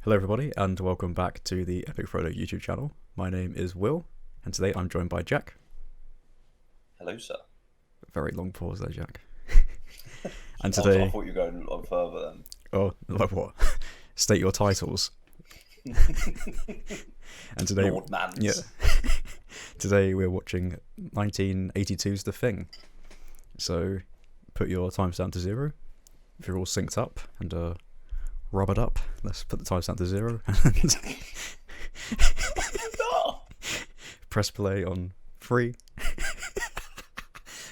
Hello, everybody, and welcome back to the Epic Frodo YouTube channel. My name is Will, and today I'm joined by Jack. Hello, sir. Very long pause there, Jack. And I today, thought you were going on further then. oh, like what? State your titles. And today, Lord Mans. yeah, today we're watching 1982's The Thing. So, put your timestamp to 0 if you're all synced up and rub it up. Let's put the timestamp to 0. No! Press play on 3.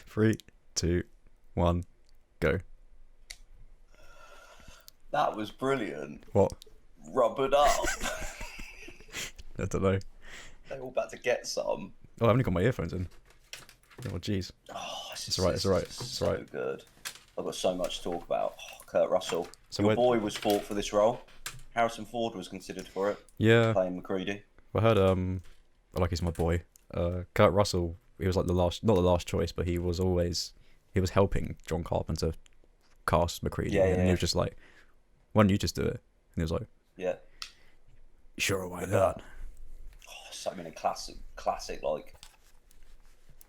3, 2, 1, go. That was brilliant. What? Rub it up. I don't know. They're all about to get some. Oh, I haven't got my earphones in. Oh, jeez. Oh, It's alright, it's alright, it's so alright. good. I've got so much to talk about. Oh, Kurt Russell. So Your boy was fought for this role. Harrison Ford was considered for it, yeah, playing McCready. I heard, like he's my boy. Kurt Russell, he was like not the last choice, but he was helping John Carpenter cast McCready. And he was just like, why don't you just do it? And he was like, Yeah. sure, why But, not? Oh, so many classic, like,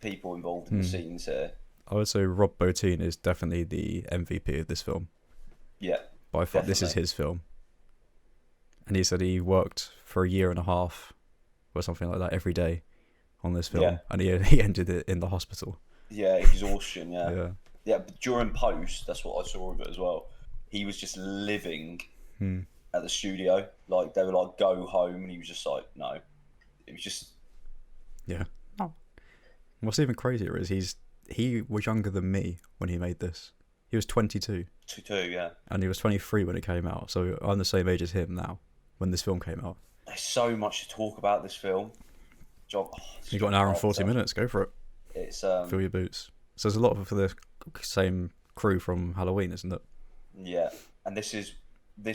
people involved in the scenes here. I would say Rob Bottin is definitely the MVP of this film. Yeah. By far, this is his film. And he said he worked for a year and a half or something like that every day on this film. Yeah. And he ended it in the hospital. Yeah, exhaustion, yeah. Yeah. Yeah, but during post, that's what I saw of it as well. He was just living at the studio. Like, they were like, go home, and he was just like, no. It was just... Yeah. Oh. What's even crazier is he was younger than me when he made this. He was 22. 2-2, yeah. And he was 23 when it came out. So I'm the same age as him now when this film came out. There's so much to talk about this film. You've got an hour and 40 minutes. Go for it. It's Fill your boots. So there's a lot for the same crew from Halloween, isn't it? Yeah, and this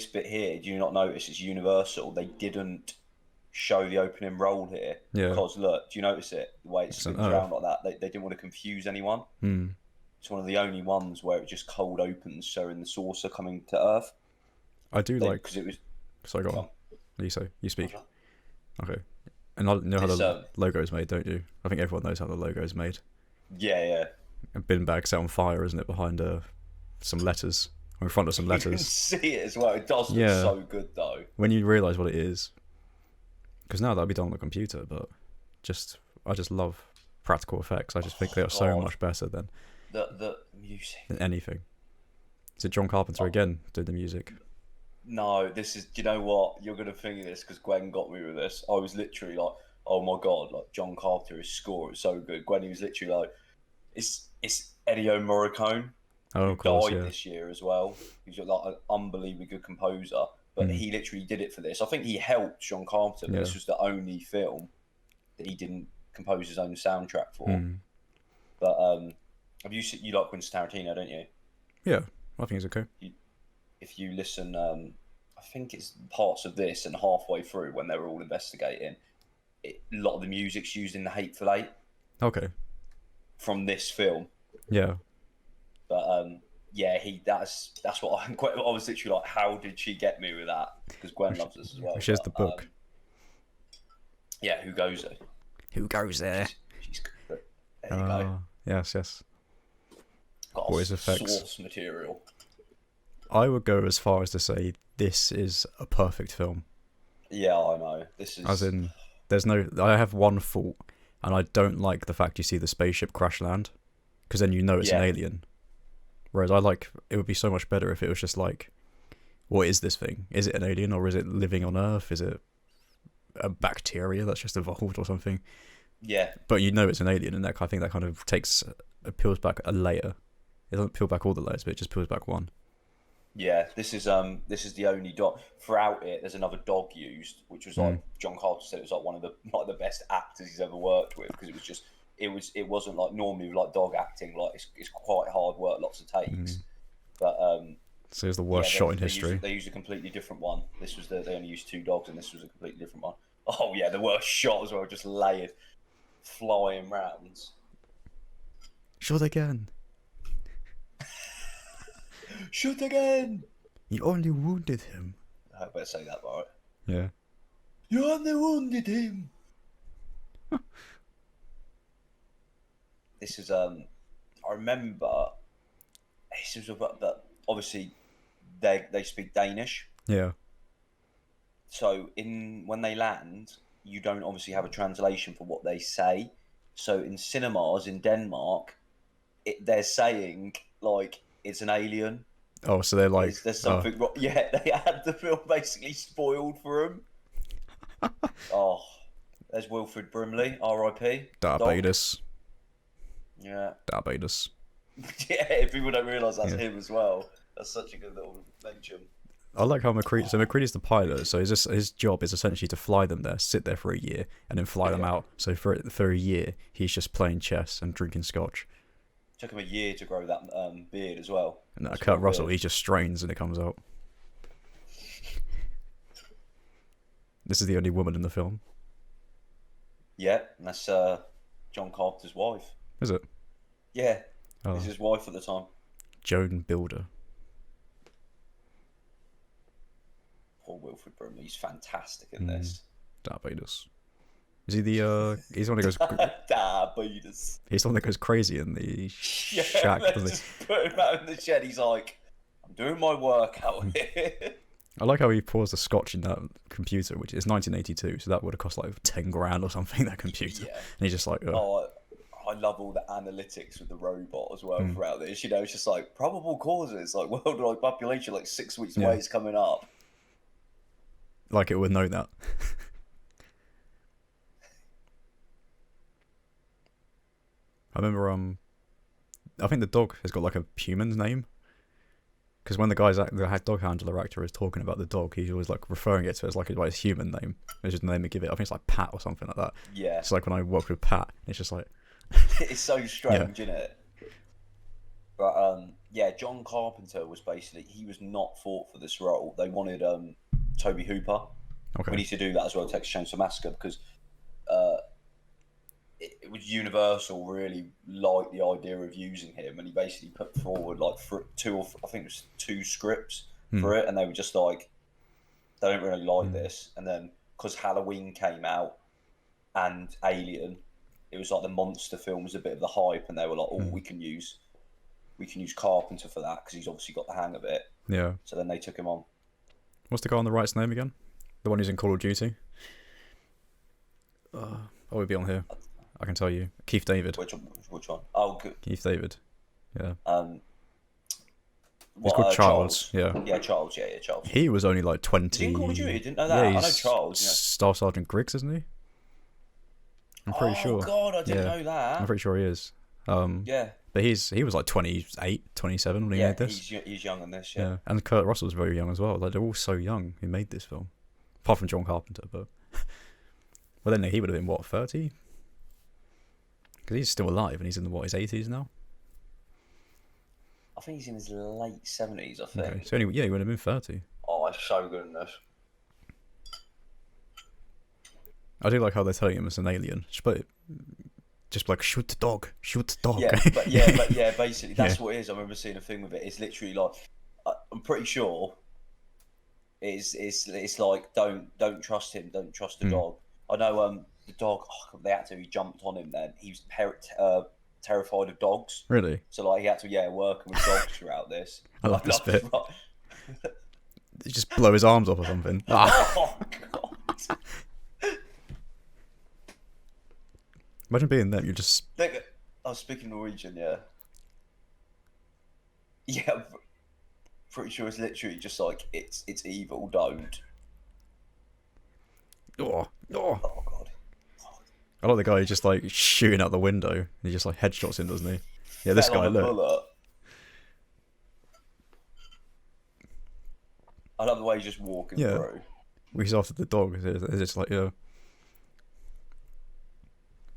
bit here. Do you not notice it's Universal? They didn't show the opening roll here because look, do you notice it? The way it spins around like that. They didn't want to confuse anyone. It's one of the only ones where it just cold opens, showing the saucer coming to Earth. I do like because it was. Sorry, go on. You speak. Okay. And I know how the logo is made, don't you? I think everyone knows how the logo is made. Yeah. A bin bag set on fire, isn't it, behind some letters, or in front of some letters. You can see it as well. It does look so good, though. When you realise what it is, because now that'll be done on the computer, but I just love practical effects. I just think they are so much better than the music. Than anything. Is it John Carpenter again doing the music? No, this is. Do you know what? You're gonna think of this because Gwen got me with this. I was literally like, "Oh my god!" Like John Carpenter's score is so good. Gwen, he was literally like, "It's Ennio Morricone." Oh, of course, died this year as well. He's like an unbelievably good composer, but he literally did it for this. I think he helped John Carpenter, but this was the only film that he didn't compose his own soundtrack for. But have you like Quentin Tarantino, don't you? Yeah, I think it's okay. If you listen, I think it's parts of this and halfway through when they were all investigating, a lot of the music's used in The Hateful Eight. Okay. From this film. Yeah. But yeah, that's what I was literally like, how did she get me with that? Because Gwen loves this as well. She has the book. Yeah, who goes there? Who goes there? She's good. There you go. Yes. Got Voice effects. Source material. I would go as far as to say this is a perfect film. Yeah, I know. This is... As in, I have one fault, and I don't like the fact you see the spaceship crash land, because then you know it's an alien. Whereas it would be so much better if it was just like, what is this thing? Is it an alien, or is it living on Earth? Is it a bacteria that's just evolved or something? Yeah. But you know it's an alien, and I think that kind of peels back a layer. It doesn't peel back all the layers, but it just peels back one. Yeah, this is the only dog throughout it. There's another dog used, which was like John Carter said it was like one of the best actors he's ever worked with, because it wasn't like normally with like dog acting, like it's quite hard work, lots of takes. But so it's the worst shot in history. They used a completely different one. This was they only used 2 dogs, and this was a completely different one. Oh yeah, the worst shot as well, just layered, flying rounds. Shoot again. Shoot again! You only wounded him. I better say that, right? Yeah. You only wounded him. This is I remember. This was about that. Obviously, they speak Danish. Yeah. So when they land, you don't obviously have a translation for what they say. So in cinemas in Denmark, they're saying like it's an alien. Oh, so they're like, there's something wrong. Yeah, they had the film basically spoiled for them. Oh, there's Wilfred Brimley, R.I.P. Diabetes. Yeah. Diabetes. Yeah, people don't realise that's him as well. That's such a good little mention. I like how McCready. So McCready's the pilot. So his job is essentially to fly them there, sit there for a year, and then fly them out. So for a year, he's just playing chess and drinking scotch. Took him a year to grow that beard as well. And Kurt Russell, he just strains and it comes out. This is the only woman in the film. Yeah, and that's John Carpenter's wife. Is it? Yeah, this is his wife at the time. Joan Builder. Poor Wilfred Brimley, he's fantastic in this. Diabetes. Is he the he's the one that goes Diabetes. He's the one that goes crazy in the shack, doesn't he? Just put him out in the shed, he's like, I'm doing my work out here. I like how he pours the scotch in that computer, which is 1982, so that would have cost like 10 grand or something, that computer. Yeah. And he's just like, I love all the analytics with the robot as well throughout this. You know, it's just like probable causes, like worldwide population, like 6 weeks away is coming up. Like it would know that. I remember, I think the dog has got like a human's name. Because when the dog handler actor is talking about the dog, he's always like referring it to as like his human name. It's just the name they give it. I think it's like Pat or something like that. Yeah. It's like when I work with Pat, it's just like. It's so strange, isn't it? But John Carpenter was basically, he was not thought for this role. They wanted Toby Hooper. Okay. We need to do that as well, Texas Chainsaw Massacre, because it was Universal really liked the idea of using him, and he basically put forward like two scripts for it, and they were just like, they don't really like this. And then because Halloween came out and Alien, it was like the monster film was a bit of the hype, and they were like, oh, we can use Carpenter for that because he's obviously got the hang of it. Yeah. So then they took him on. What's the guy on the right's name again? The one who's in Call of Duty? We'll be on here. I can tell you. Keith David. Which one? Oh, good. Keith David. Yeah. He's called Charles. Yeah. Yeah, Charles. Yeah, Charles. He was only like 20. Is he in Call of Duty? Didn't know that. I know Charles. Staff Sergeant Griggs, isn't he? I'm pretty sure. Oh God, I didn't know that. I'm pretty sure he is. Yeah. But he was like 28, 27 when he made this. He's young in this. Yeah. And Kurt Russell was very young as well. Like they're all so young who made this film, apart from John Carpenter. But well, then he would have been what, 30? Because he's still alive and he's in his 80s now. I think he's in his late 70s. I think. Okay. So he would have been 30. Oh, it's so good in this. I do like how they're telling him it's an alien, just like shoot the dog. Yeah, but basically that's what it is. I remember seeing a thing with it. It's literally like, I'm pretty sure it's like don't trust him, don't trust the dog. I know the dog, the actor who jumped on him then, he was terrified of dogs. Really? So like he had to working with dogs throughout this. I love this bit. He just blow his arms off or something. Oh God. Imagine being them. You're just. I was speaking Norwegian, yeah. Yeah, pretty sure it's literally just like it's evil. Don't. Oh God. I like the guy who's just like shooting out the window. He just like headshots him, doesn't he? Yeah, this guy. Look. Bullet. I love the way he's just walking through. He's after the dog. It's just like And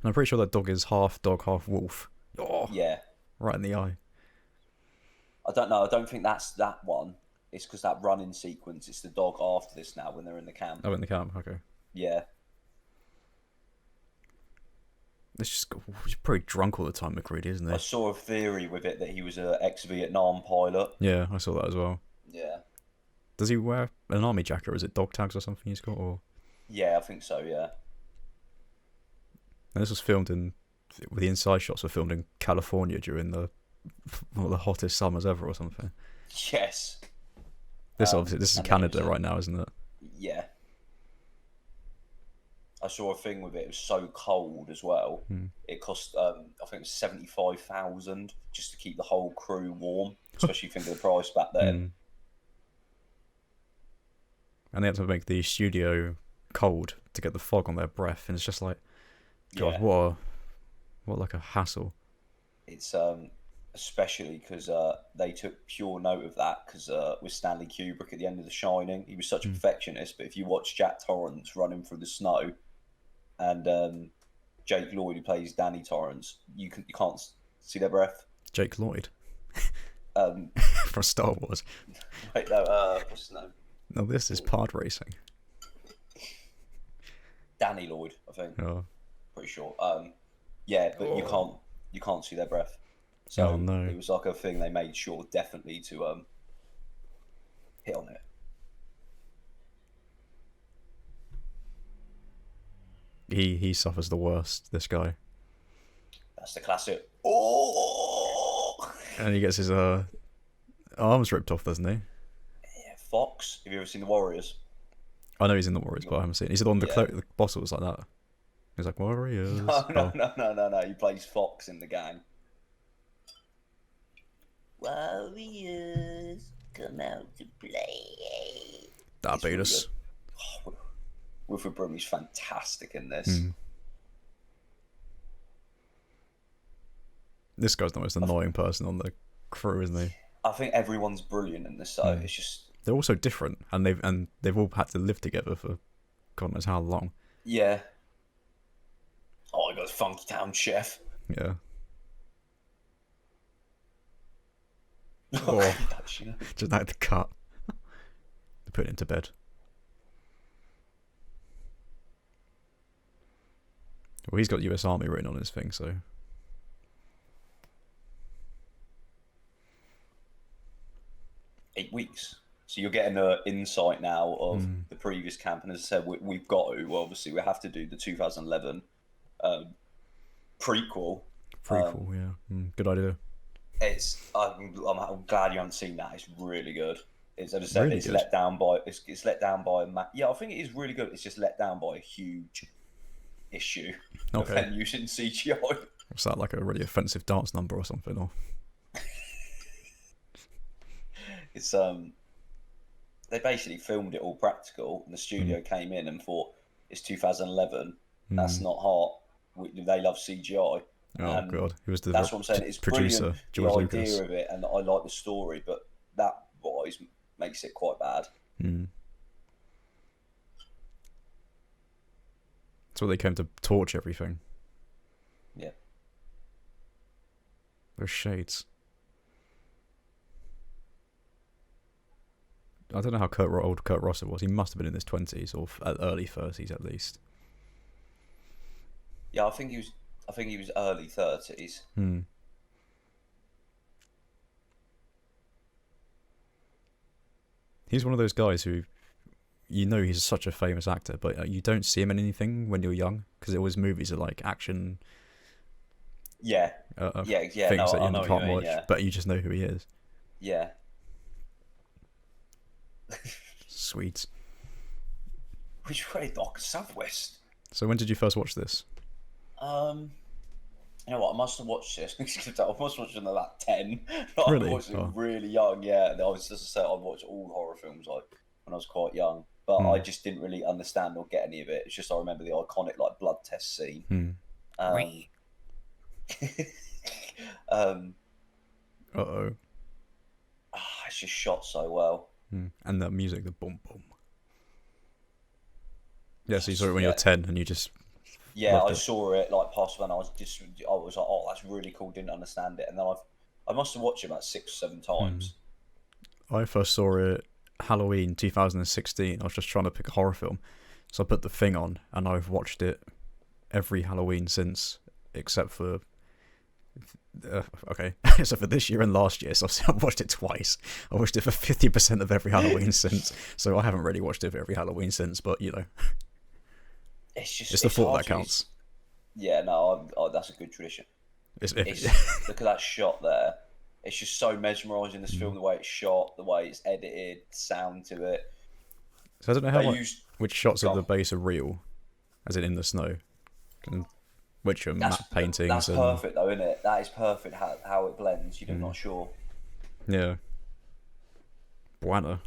I'm pretty sure that dog is half dog, half wolf. Oh, yeah. Right in the eye. I don't know. I don't think that's that one. It's because that running sequence. It's the dog after this now when they're in the camp. Oh, in the camp. Okay. Yeah. He's pretty drunk all the time, McCready, isn't he? I saw a theory with it that he was an ex-Vietnam pilot. Yeah, I saw that as well. Yeah. Does he wear an army jacket, or is it dog tags or something he's got? Or yeah, I think so. Yeah. And this was filmed the inside shots were filmed in California during one of the hottest summers ever, or something. Yes. This is Canada right now, isn't it? Yeah. I saw a thing with it. It was so cold as well. It cost, I think it was 75,000 just to keep the whole crew warm, especially think of the price back then. And they had to make the studio cold to get the fog on their breath, and it's just like, God, what like a hassle. It's especially because they took pure note of that, because with Stanley Kubrick at the end of The Shining, he was such a perfectionist. But if you watch Jack Torrance running through the snow, and Jake Lloyd, who plays Danny Torrance, you can't see their breath. Jake Lloyd, from Star Wars. Wait, no, what's his name? No, this is pod racing. Danny Lloyd, I think. Oh. Pretty sure. Yeah, but you can't see their breath. So it was like a thing they made sure definitely to hit on it. He suffers the worst, this guy. That's the classic. Oh! And he gets his arms ripped off, doesn't he? Yeah, Fox. Have you ever seen The Warriors? I know he's in The Warriors, but I haven't seen it. He's on the bottles like that. He's like, Warriors. No. He plays Fox in the gang. Warriors, come out to play. That beat us. Oh, Wilfred Brimley's fantastic in this. This guy's the most annoying person on the crew, isn't he? I think everyone's brilliant in this, though. It's just they're all so different, and they've all had to live together for God knows how long. Yeah. Oh, I got a Funky Town chef. Yeah. Oh, just had to cut. To put it into bed. Well, he's got US Army written on his thing, so. 8 weeks. So you're getting an insight now of the previous camp, and as I said, we've got to. Well, obviously, we have to do the 2011 prequel. Yeah. Good idea. I'm glad you haven't seen that. It's really good. As I said, really it's good. let down by. It's let down by. Yeah, I think it is really good. It's just let down by a huge issue of them using CGI. Was that like a really offensive dance number or something? Or it's they basically filmed it all practical, and the studio came in and thought it's 2011. That's not hot. They love CGI. Oh God, he was that's what I'm saying. It's producer, brilliant, George the Lucas. idea of it, and I like the story, but that wise makes it quite bad. So they came to torch everything. Yeah. Those shades. I don't know how old Kurt Russell was. He must have been in his 20s or early 30s at least. Yeah, I think he was early 30s. He's one of those guys who, he's such a famous actor, but you don't see him in anything when you're young, because all his movies are like action. Yeah. Things that you can't watch, but you just know who he is. Yeah. Sweet. Which way, Doc? Southwest. So when did you first watch this? You know what? I must have watched this. I must have watched it when I was like 10. Really? I watched it really young. Yeah, I was just to say I watched all horror films like when I was quite young, but I just didn't really understand or get any of it. It's just I remember the iconic like blood test scene. It's just shot so well. And the music, the boom boom. Yeah, so you saw it when you were 10 and you just... Yeah, I saw it like past when I was like, oh, that's really cool, didn't understand it. And then I must have watched it about 6 or 7 times. I first saw it Halloween 2016. I was just trying to pick a horror film. So I put The Thing on and I've watched it every Halloween since, except for Okay, so for this year and last year, so I've watched it twice. I watched it for 50% of every Halloween since, so I haven't really watched it for every Halloween since, but you know, it's the thought that counts. Yeah, no, that's a good tradition. Look at that shot there. It's just so mesmerising, this film, the way it's shot, the way it's edited, sound to it. So I don't know which shots of the base are real, as in the snow, and which are matte paintings. That's perfect though, isn't it? That is perfect how it blends. You're not sure. Yeah. Buana.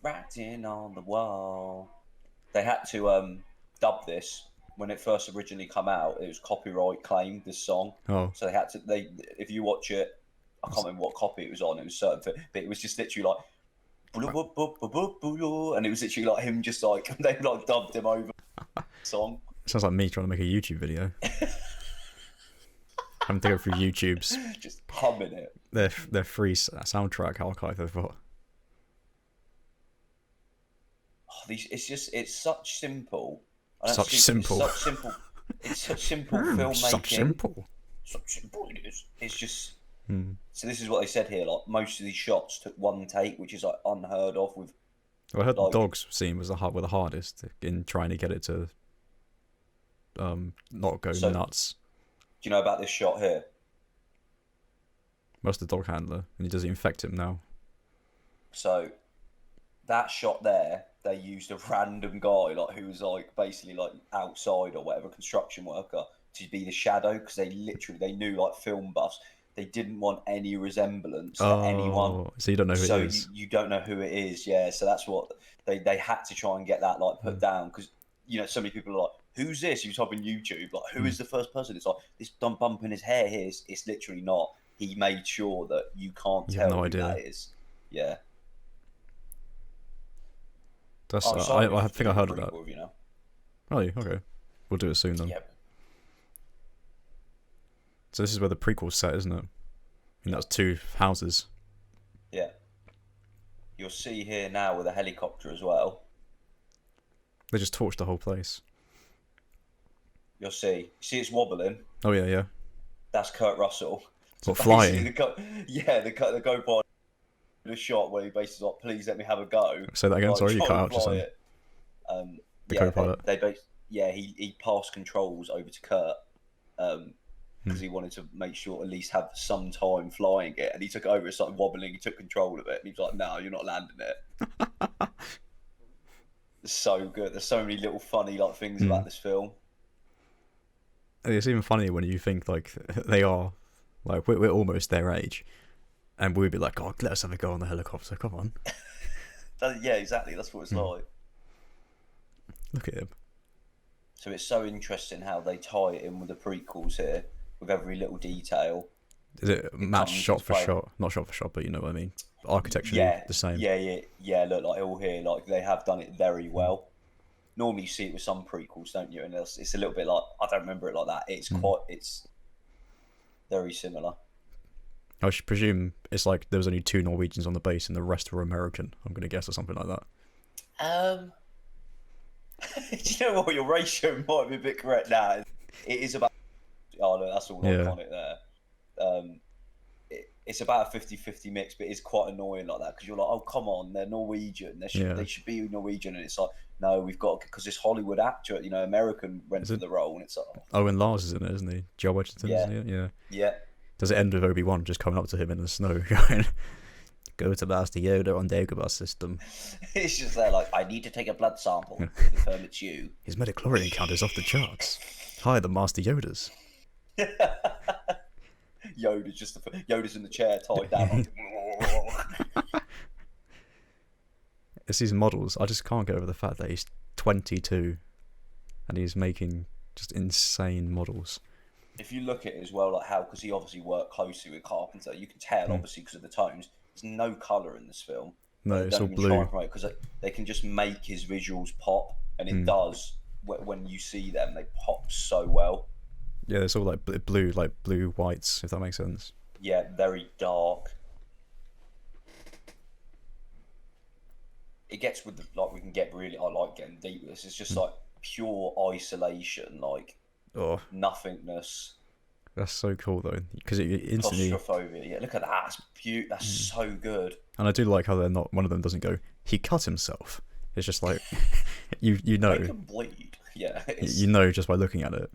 Writing on the wall. They had to dub this when it first originally come out. It was copyright claimed, this song. Oh. So they had to. If you watch it, I can't remember what copy it was on. It was certain, but it was just literally like. And it was literally like him, just like they like dubbed him over the song. Sounds like me trying to make a YouTube video. I'm to go through YouTube's just humming it. Their free soundtrack archive they've got. Oh, it's such simple. Such simple. It's such simple filmmaking. Such simple it is. It's just. So this is what they said here. Like most of these shots took one take, which is like unheard of. I heard the dogs scene was the hardest in trying to get it to not go nuts. Do you know about this shot here? Most the dog handler, and he doesn't infect him now. So that shot there, they used a random guy like who was like basically like outside or whatever, construction worker, to be the shadow, because they knew, like film buffs, they didn't want any resemblance to anyone. So you don't know who it is. So you don't know who it is, yeah. So that's what they had to try and get that like put down, because so many people are like, who's this? You type in YouTube, like, who is the first person? It's like this dumb bump in his hair here. It's literally not. He made sure that you can't tell who that is. Yeah. That's I think I heard of that. Oh, okay. We'll do it soon then. Yep. So this is where the prequel's set, isn't it? And that's 2 houses. Yeah. You'll see here now with a helicopter as well. They just torched the whole place. You'll see. See it's wobbling? Oh, yeah. That's Kurt Russell. What, flying? The go by the shot where he basically like, please let me have a go. Say that again, sorry, you cut out just then. The co-pilot. He passed controls over to Kurt. Because he wanted to make sure at least have some time flying it, and he took over, it started wobbling, he took control of it, and he was like, no, you're not landing it. It's so good. There's so many little funny like things about this film. It's even funnier when you think like they are like we're almost their age, and we'd be like, oh, let us have a go on the helicopter, come on. Yeah, exactly, that's what it's like. Look at him. So it's so interesting how they tie it in with the prequels here, with every little detail. Is it matched shot for shot? Not shot for shot, but you know what I mean. Architecturally the same. Yeah. Look, like all here, like they have done it very well. Normally you see it with some prequels, don't you? And it's a little bit like, I don't remember it like that. It's very similar. I should presume it's like there was only 2 Norwegians on the base and the rest were American. I'm gonna guess, or something like that. Do you know what? Your ratio might be a bit correct now. It is about. Oh no, that's all on it there. It's about a 50-50 mix, but it's quite annoying like that, because you're like, oh come on, they're Norwegian. They should be Norwegian, and it's like, no, we've got, because this Hollywood actor, American went for the role, and it's like. Owen Lars is in it, isn't he? Joe Edgerton, isn't he? Yeah. Does it end with Obi-Wan just coming up to him in the snow, going, go to Master Yoda on Dagobah system? It's just there like, I need to take a blood sample to confirm it's you. His metachlorine count is off the charts. Higher than Master Yoda's. Yoda's in the chair tied down. It's these models. I just can't get over the fact that he's 22 and he's making just insane models. If you look at it as well, like how, because he obviously worked closely with Carpenter, you can tell obviously because of the tones. There's no colour in this film. No, it's all blue. Because they can just make his visuals pop, and it does. When you see them, they pop so well. Yeah, it's all like blue whites, if that makes sense. Yeah, very dark. It gets with we can get really. I like getting deep with this. It's just like pure isolation, like nothingness. That's so cool though, because it instantly claustrophobia. Yeah, look at that. That's beautiful. That's so good. And I do like how they're not. One of them doesn't go, he cut himself. It's just like you know. Make him bleed. Yeah. You know just by looking at it.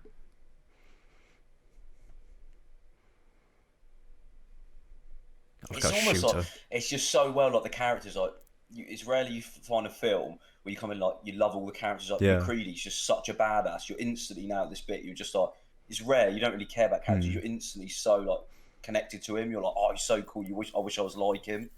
It's almost like it's just so well like the characters like. It's rarely you find a film where you come in like you love all the characters. Like McCready's just such a badass. You're instantly now at this bit. You're just like it's rare. You don't really care about characters. You're instantly so like connected to him. You're like, oh, he's so cool. I wish I was like him.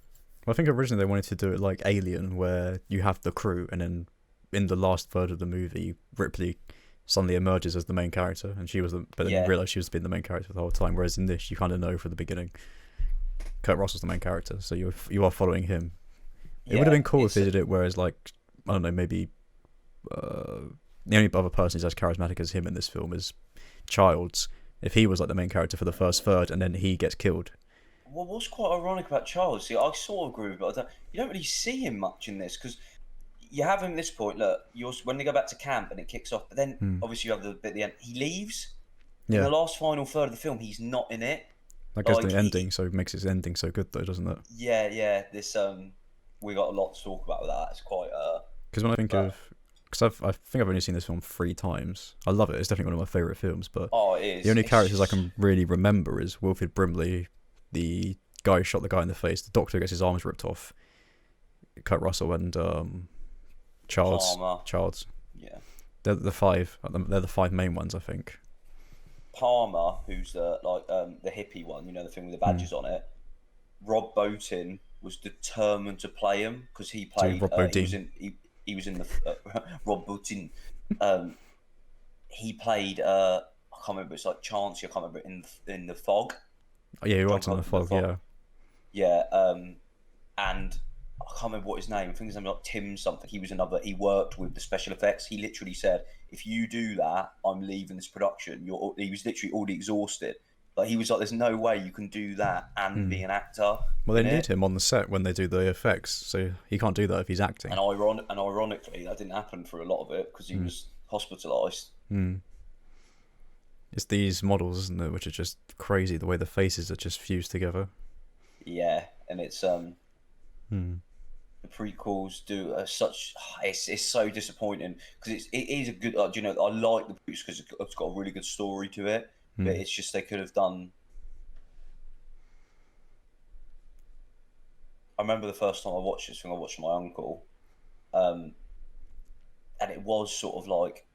Well, I think originally they wanted to do it like Alien, where you have the crew, and then in the last third of the movie, Ripley suddenly emerges as the main character, and she was but then you realise she was been the main character the whole time. Whereas in this, you kind of know from the beginning, Kurt Russell's the main character, so you are following him. It would have been cool if they did it, whereas like I don't know, maybe the only other person who's as charismatic as him in this film is Childs. If he was like the main character for the first third, and then he gets killed. Well, what's quite ironic about Childs? See, I sort of agree with it, but you don't really see him much in this because you have him at this point. Look, when they go back to camp and it kicks off, but then obviously you have the bit at the end. He leaves. Yeah. In the last final third of the film, he's not in it. That goes to the ending, so it makes its ending so good, though, doesn't it? Yeah. This we got a lot to talk about with that. It's quite because when I think of, because I think I've only seen this film 3 times. I love it. It's definitely one of my favourite films. But it is. The only characters I can really remember is Wilfred Brimley, the guy who shot the guy in the face. The doctor gets his arms ripped off. Kurt Russell and Childs. Yeah. They're the 5. They're the 5 main ones, I think. Palmer, who's the hippie one, the thing with the badges on it. Rob Bottin was determined to play him because he played. He was in the Rob Bottin. He played. I can't remember. It's like Chancey. I can't remember in the Fog. Oh, yeah, he worked on the Fog. Yeah. Yeah. And I can't remember what his name. I think his name was like Tim something. He worked with the special effects. He literally said, "If you do that, I'm leaving this production." He was literally already exhausted. Like he was like, "There's no way you can do that and be an actor." Well, they need him on the set when they do the effects, so he can't do that if he's acting. And ironically, that didn't happen for a lot of it because he was hospitalised. It's these models, isn't it, which are just crazy. The way the faces are just fused together. Yeah, and it's the prequels do such. It's so disappointing because it is a good. I like the prequels because it's got a really good story to it. But it's just they could have done. I remember the first time I watched this thing. I watched my uncle, and it was sort of like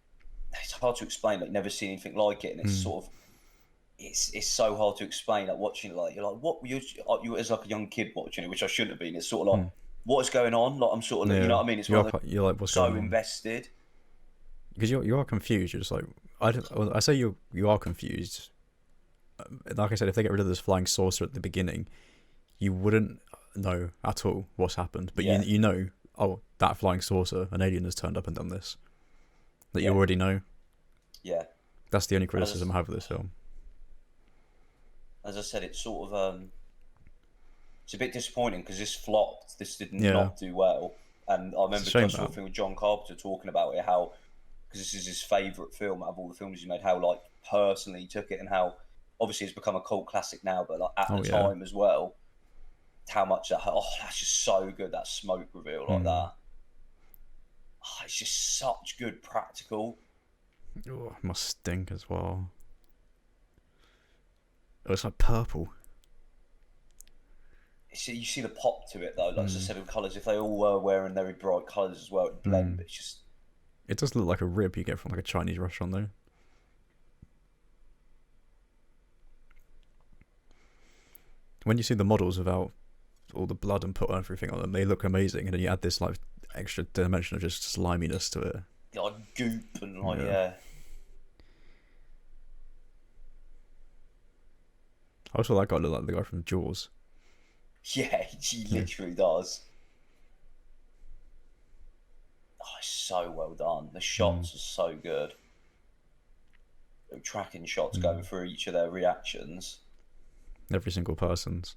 it's hard to explain. Like never seen anything like it, and it's sort of it's so hard to explain. Like watching it, like you're like, what you as like a young kid watching it, which I shouldn't have been. It's sort of like what is going on. Like I'm sort of, you know what I mean? It's you're like what's so going on? Invested. Because you are confused. You're just like I say you are confused. Like I said, if they get rid of this flying saucer at the beginning, you wouldn't know at all what's happened. But you know, that flying saucer, an alien has turned up and done this. That you already know. Yeah. That's the only criticism I have of this film. As I said, it's sort of it's a bit disappointing because this flopped. This did not do well, and I remember just talking with John Carpenter talking about it, how because this is his favourite film out of all the films he made, how like personally he took it, and how obviously it's become a cult classic now, but like at the time as well, how much that's just so good, that smoke reveal like that. It's just such good practical. Oh, it must stink as well. Oh, it's like purple. You see the pop to it though, like as I said, with colours. If they all were wearing very bright colours as well, it'd blend. But it's just. It does look like a rib you get from like a Chinese restaurant though. When you see the models without all the blood and put everything on them, they look amazing, and then you add this like extra dimension of just sliminess to it. Like goop and like I also that guy looked like the guy from Jaws. Yeah, he literally does. Oh, it's so well done. The shots are so good. The tracking shots going through each of their reactions. Every single person's.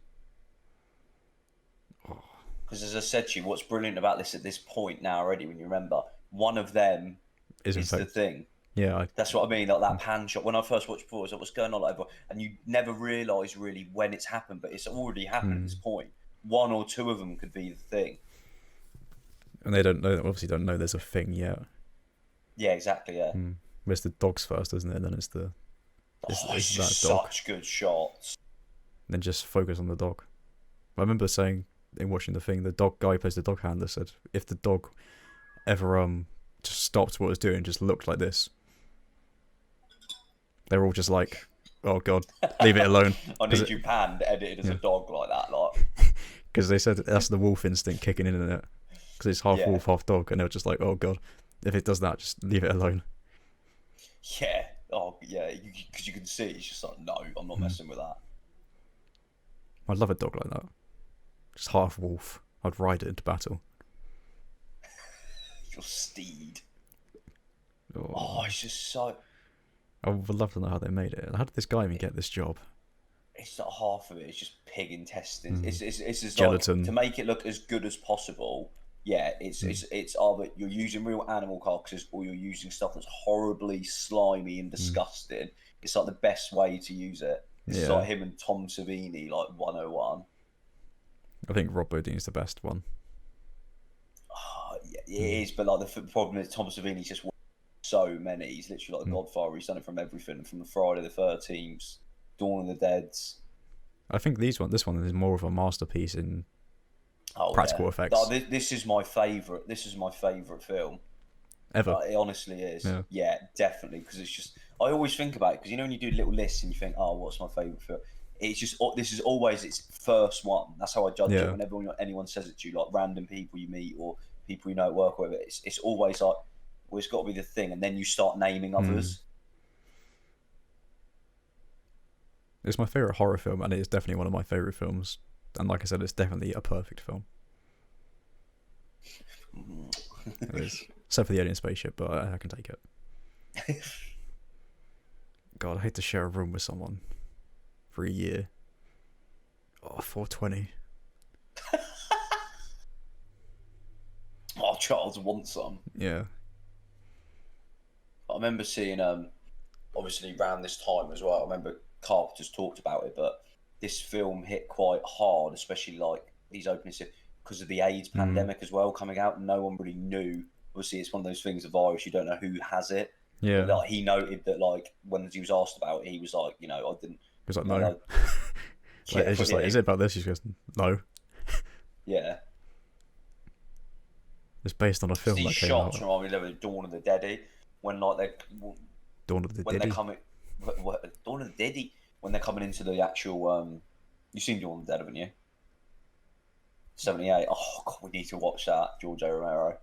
Because as I said to you, what's brilliant about this at this point now already, when you remember, one of them is the thing. Yeah, that's what I mean. Like that pan shot. When I first watched before, I was like, what's going on? Like, and you never realise really when it's happened, but it's already happened at this point. One or two of them could be the thing. And they don't know. Obviously, don't know there's a thing yet. Yeah, exactly. Yeah. It's the dogs first, isn't it? And then it's the. It's just such good shots. Then just focus on the dog. I remember saying in watching the thing, the dog guy who plays the dog handler said if the dog ever just stopped what it was doing, just looked like this, they're all just like, oh god, leave it alone. I need you panned, edited as a dog like that, like. Because they said that's the wolf instinct kicking in it, because it's half wolf, half dog, and they were just like, oh god, if it does that, just leave it alone. Yeah. Oh yeah, because you can see it's just like, no, I'm not messing with that. I'd love a dog like that. Just half wolf. I'd ride it into battle. Your steed. Oh, it's just so. I would love to know how they made it. How did this guy even get this job? It's not half of it. It's just pig intestines. It's just gelatin. Like, to make it look as good as possible. Yeah, it's either you're using real animal carcasses or you're using stuff that's horribly slimy and disgusting. It's like the best way to use it. It's like him and Tom Savini, like 101. I think Rob Bodine's the best one. Oh, yeah, it is, but like the problem is Tom Savini's just so many. He's literally like the Godfather. He's done it from everything, from the Friday the 13th, Dawn of the Dead's. I think this one is more of a masterpiece in practical effects. Like, this is my favourite. This is my favourite film ever. Like, it honestly is. Yeah, definitely. Because it's just, I always think about it, because you know when you do little lists and you think, oh, what's my favourite film? It's just, this is always its first one. That's how I judge it. Whenever anyone says it to you, like random people you meet or people you know at work with, it's always like, well, it's got to be the thing, and then you start naming others. It's my favourite horror film, and it is definitely one of my favourite films. And like I said, it's definitely a perfect film. It is. Except for the alien spaceship, but I can take it. God, I hate to share a room with someone for a year. Oh, 420. Oh, Charles wants some. Yeah. I remember seeing, obviously around this time as well, I remember Carpenter's talked about it, but this film hit quite hard, especially like these openings, because of the AIDS pandemic as well coming out. No one really knew. Obviously, it's one of those things, a virus, you don't know who has it. Yeah. But, like, he noted that, like, when he was asked about it, he was like, you know, I didn't. He was like, no. Like, it's just like, is it about this? He goes, no. Yeah. It's based on a film these that came shots out. remind me of Dawn of the Dead. When, like, Dawn of the when Dead. they're coming. Dawn of the Dead. When they're coming into the actual. You've seen Dawn of the Dead, haven't you? 78. Oh, God, we need to watch that, George A. Romero.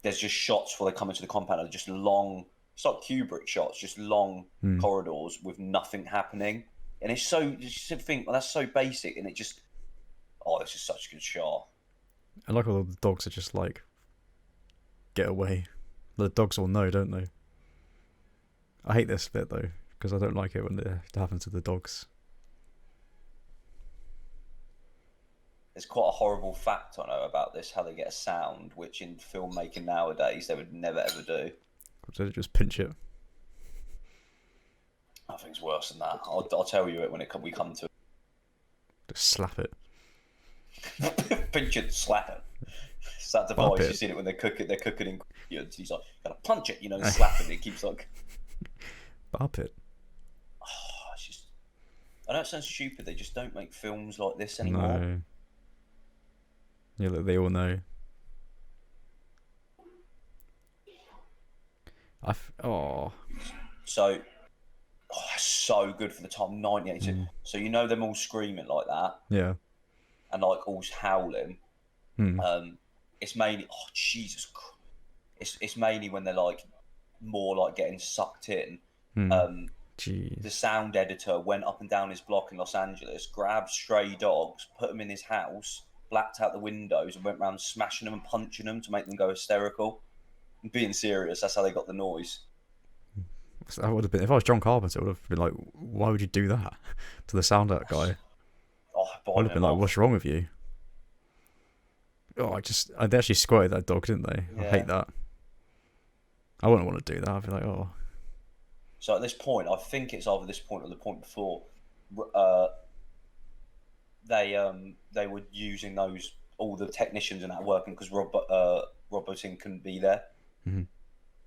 There's just shots before they come into the compound. They're just long. It's like Kubrick shots, just long corridors with nothing happening. And it's so. You just think, well, that's so basic, and it just. Oh, this is such a good shot. I like all the dogs are just like. Get away. The dogs all know, don't they? I hate this bit though, because I don't like it when it happens to the dogs. There's quite a horrible fact I know about this, how they get a sound, which in filmmaking nowadays they would never ever do. So they just pinch it. I think it's worse than that. I'll tell you it when we come to it. Just slap it. Pinch it, slap it. It's that device, you've seen it when they're cooking ingredients. He's like, gotta punch it, and slap it. It keeps like. Bop it. Oh, it's just. I know it sounds stupid. They just don't make films like this anymore. No. Yeah, look, they all know. So, that's so good for the time, 98. So you know them all screaming like that. Yeah. And like all howling. It's mainly Jesus Christ. It's mainly when they're like more like getting sucked in. The sound editor went up and down his block in Los Angeles, grabbed stray dogs, put them in his house, blacked out the windows, and went around smashing them and punching them to make them go hysterical. And being serious, that's how they got the noise. That would have been, if I was John Carpenter, it would have been like, why would you do that to the sound art guy? I would have been like, what's wrong with you? Oh, they actually squatted that dog, didn't they? Yeah. I hate that. I wouldn't want to do that. I'd be like, oh. So at this point, I think it's either this point or the point before, they were using all the technicians and that working because Robertson couldn't be there. Mm-hmm.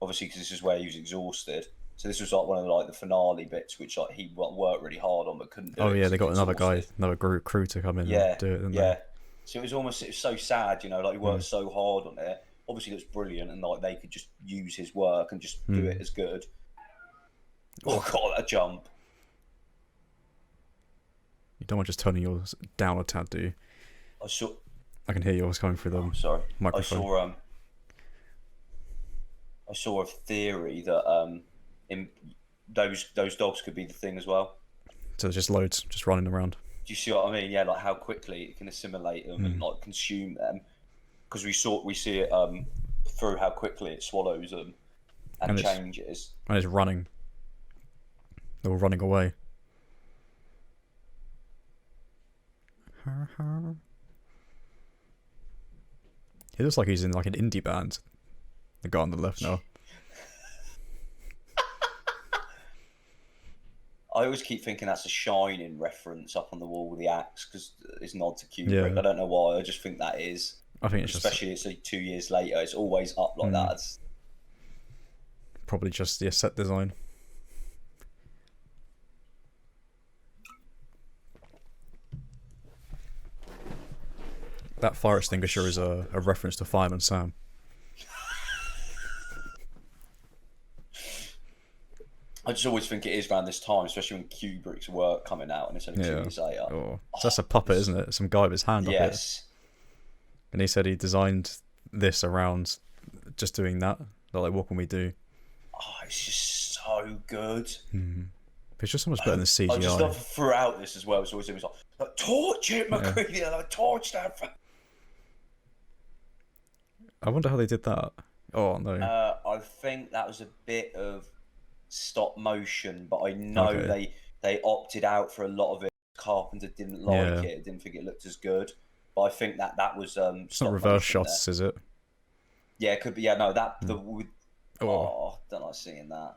Obviously, because this is where he was exhausted. So this was like one of the finale bits, which like he worked really hard on but couldn't do. Oh yeah, they got another guy, another crew to come in and do it. Didn't they? So it was so sad, like he worked so hard on it. Obviously, it was brilliant, and like they could just use his work and just do it as good. Oh god, that jump! You don't want just turning yours down a tad, do you? I can hear yours coming through the microphone. I saw a theory that those dogs could be the thing as well. So there's just loads just running around. Do you see what I mean? Yeah, like how quickly it can assimilate them and like consume them. Because we see it through how quickly it swallows them and changes. And it's running. They're all running away. He looks like he's in like an indie band. The guy on the left now. I always keep thinking that's a Shining reference up on the wall with the axe because it's nod to Kubrick. Yeah. I don't know why. I just think that is. I think it's especially it's like 2 years later. It's always up like that. It's probably just the set design. That fire extinguisher is a reference to Fireman Sam. I just always think it is around this time, especially when Kubrick's work coming out and it's only 2 years later. Oh. So that's a puppet, isn't it? Some guy with his hand up it. And he said he designed this around just doing that. Like, what can we do? Oh, it's just so good. It's just so much better than CGI. I just love throughout this as well. It's always like torch it, McCready, like torch that. I wonder how they did that. Oh no. I think that was a bit of stop motion, but I know they opted out for a lot of it. Carpenter didn't like it. Didn't think it looked as good. But I think that was it's not reverse shots, there. Is it? Yeah, it could be. Yeah, no, that don't like seeing that.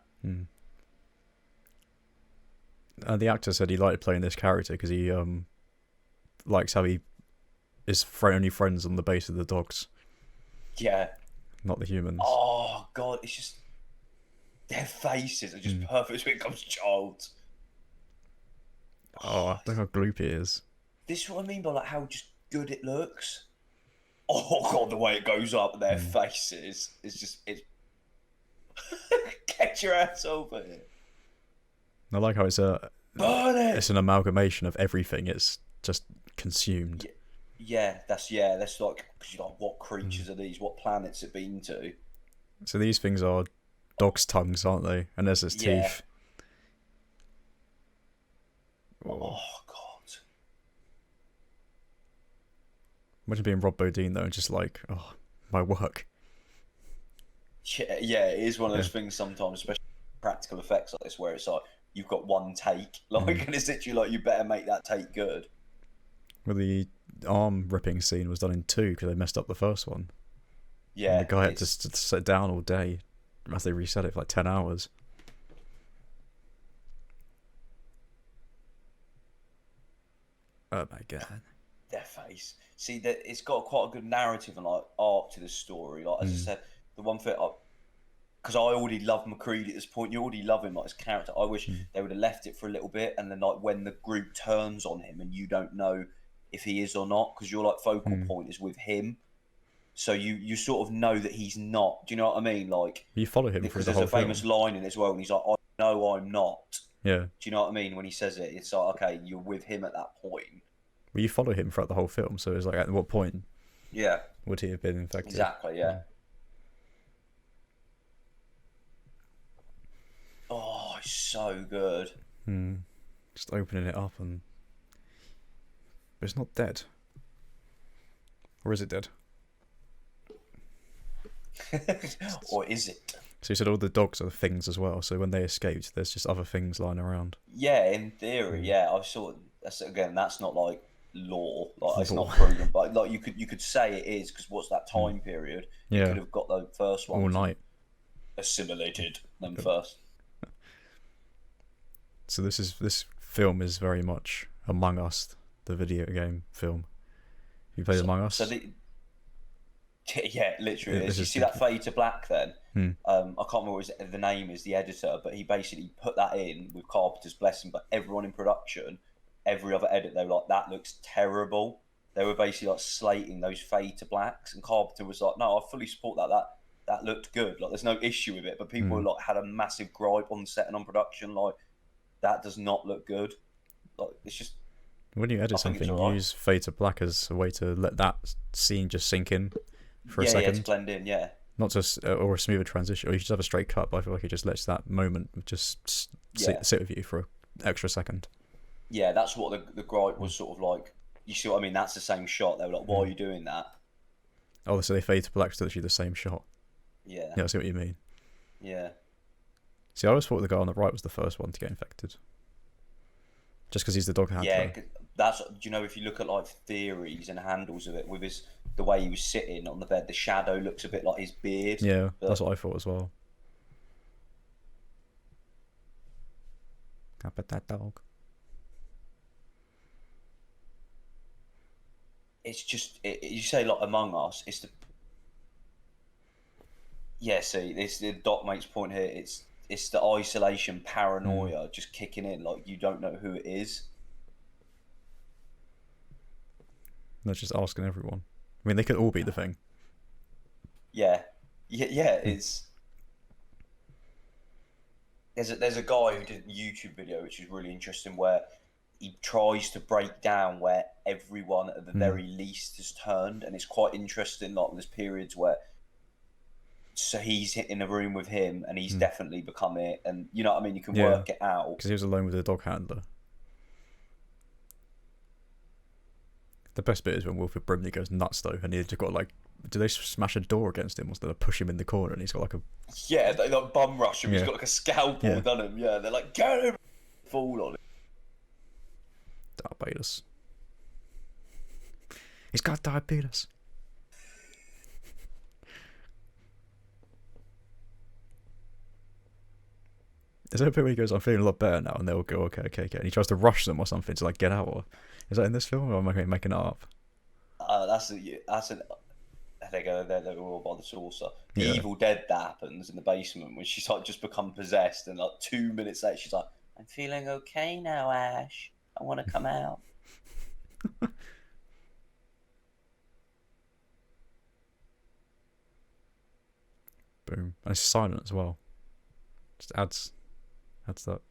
The actor said he liked playing this character because he likes how he is only friends on the base of the dogs. Yeah. Not the humans. Oh god, it's just their faces are just perfect when it comes to child. Oh, look how gloopy it is. This is what I mean by like how just good it looks. Oh god, the way it goes up their faces it's get your ass over here. I like how it's an amalgamation of everything. It's just consumed. Yeah, that's like, because you're like, what creatures are these? What planets have been to? So these things are dogs' tongues, aren't they? And there's his teeth. Oh god! Imagine being Rob Bodine though, and just like, oh, my work. Yeah, it is one of those things sometimes, especially practical effects like this, where it's like you've got one take, like, and it's literally like you better make that take good. Well, the arm ripping scene was done in 2 because they messed up the first one. Yeah, and the guy had to sit down all day as they reset it for like 10 hours. Oh my god. Their face. See, that it's got quite a good narrative and like arc to the story. Like as I said, the one thing, because I already love McCready at this point. You already love him, like his character. I wish they would have left it for a little bit, and then like when the group turns on him and you don't know if he is or not, because your like focal point is with him, so you sort of know that he's not. Do you know what I mean? Like you follow him because through the there's whole a famous line in it as well, and he's like, "I know I'm not." Yeah. Do you know what I mean? When he says it, it's like, okay, you're with him at that point. Well, you follow him throughout the whole film, so it's like, at what point? Yeah. Would he have been infected? Exactly. Yeah. Oh, it's so good. Just opening it up and but it's not dead. Or is it dead? Or is it? So you said all the dogs are things as well. So when they escaped, there's just other things lying around. Yeah, in theory, yeah. I saw. That's not like law. Like it's not proven, but like you could say it is because what's that time period? You could have got the first one all night. assimilated them first. So this film is very much Among Us, the video game film. You played Among Us? Yeah, literally. You see that fade to black then? I can't remember what the name is, the editor, but he basically put that in with Carpenter's blessing. But everyone in production, every other edit, they were like, that looks terrible. They were basically like slating those fade to blacks, and Carpenter was like, no, I fully support that. That looked good. Like, there's no issue with it. But people like had a massive gripe on set and on production, like, that does not look good. Like, it's just, when you edit something, you use fade to black as a way to let that scene just sink in for a second. Yeah, to blend in, yeah. Not just or a smoother transition, or you just have a straight cut. But I feel like it just lets that moment just sit with you for an extra second. Yeah, that's what the gripe was sort of like. You see what I mean? That's the same shot. They were like, "Why are you doing that?" Oh, so they fade to black to literally the same shot. Yeah. Yeah, I see what you mean. Yeah. See, I always thought the guy on the right was the first one to get infected. Just because he's the dog handler. Yeah, that's. Do you know, if you look at like theories and handles of it, with the way he was sitting on the bed, the shadow looks a bit like his beard. Yeah, that's what I thought as well. Can't pet that dog. It's just you say like Among Us. It's the See, this the doc makes point here. It's the isolation paranoia just kicking in. Like, you don't know who it is. They're just asking everyone. I mean, they could all be the thing. Yeah. It's there's a guy who did a YouTube video which is really interesting, where he tries to break down where everyone at the very least has turned, and it's quite interesting. Like, there's periods where he's in a room with him and he's definitely become it, and you know what I mean, you can work it out because he was alone with the dog handler. The best bit is when Wilfred Brimley goes nuts though, and he's just got like, do they smash a door against him, or do they push him in the corner, and he's got like a they like bum rush him. He's got like a scalpel done him. Yeah, they're like, get him, fall on him. Diabetes. He's got diabetes. Is there a bit where he goes, I'm feeling a lot better now, and they'll go, okay, and he tries to rush them or something to like get out? Or is that in this film, or am I making it up? They go, they're all by the saucer. The Evil Dead that happens in the basement when she's like just become possessed, and like 2 minutes later she's like, I'm feeling okay now, Ash. I want to come out. Boom. And it's silent as well. Just adds that.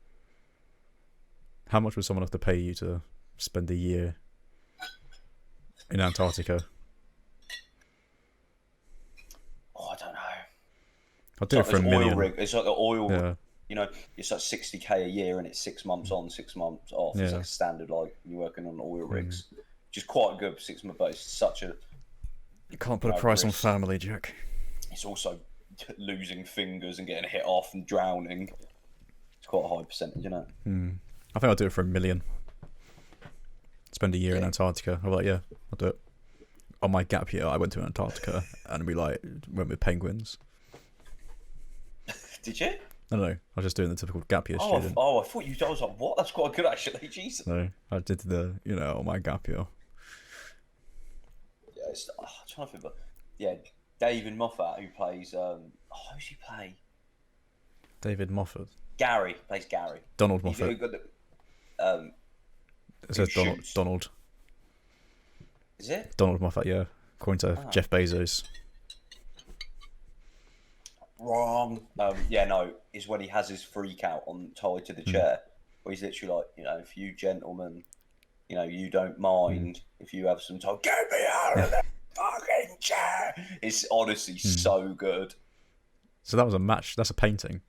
How much would someone have to pay you to spend a year in Antarctica? Oh, I don't know. I'll do it for $1 million. Rig. It's like an oil rig. You know, it's like $60K a year, and it's 6 months on, 6 months off. It's like standard, like you're working on oil rigs, which is quite good for 6 months. But it's such a you can't put a price on family, Jack. It's also losing fingers and getting hit off and drowning. It's quite a high percentage, you know. I think I'll do it for $1 million. Spend a year in Antarctica. I'm like, I'll do it. On my gap year, I went to Antarctica and we went with penguins. Did you? No, I was just doing the typical gap year student. I thought you. I was like, what? That's quite good, actually. Jesus. No, I did on my gap year. Yeah, I'm trying to think, but David Moffat, who plays who's he play? David Moffat. Gary plays Gary. Donald Moffat. It says Donald. Is it? Donald Moffat, yeah. According to Jeff Bezos. Wrong. Is when he has his freak out tied to the chair, where he's literally like, if you gentlemen, you don't mind if you have some time, get me out of that fucking chair. It's honestly so good. So that was a match. That's a painting.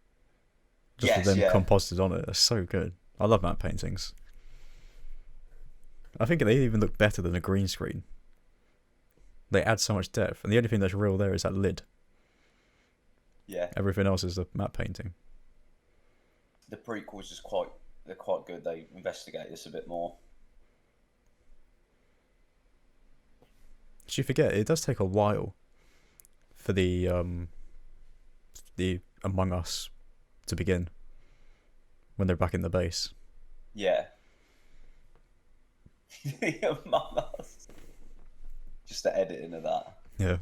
Just with them composited on it. That's so good. I love matte paintings. I think they even look better than a green screen. They add so much depth, and the only thing that's real there is that lid. Yeah. Everything else is a matte painting. The prequels they're quite good. They investigate this a bit more. Did you forget? It does take a while for the Among Us to begin when they're back in the base. Yeah. Among Us. Just the editing of that. Yeah.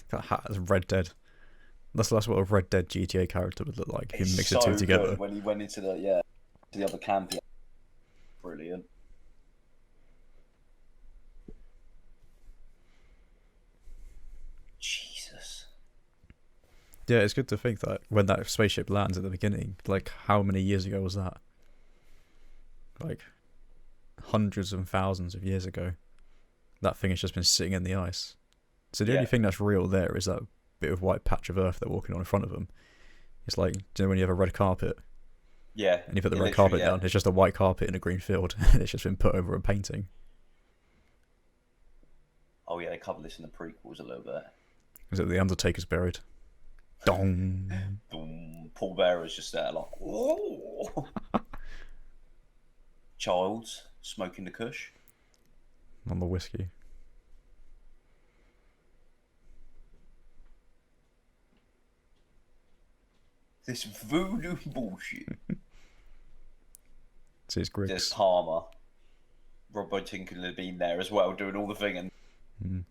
That hat is Red Dead. That's what a Red Dead GTA character would look like. You mix the two together. Good when he went into the other camp. Brilliant. Jesus. Yeah, it's good to think that when that spaceship lands at the beginning, like how many years ago was that? Like hundreds and thousands of years ago. That thing has just been sitting in the ice. So the only thing that's real there is that bit of white patch of earth they're walking on in front of them. It's like, do you know when you have a red carpet? Yeah. And you put the red carpet down, it's just a white carpet in a green field, and it's just been put over a painting. Oh yeah, they cover this in the prequels a little bit. Is it the Undertaker's buried? Dong. Paul Bearer's just there like, whoa. Childs smoking the kush. On the whiskey. This voodoo bullshit. It's Griggs. There's Palmer. Robbo Tinkle had been there as well, doing all the thing, and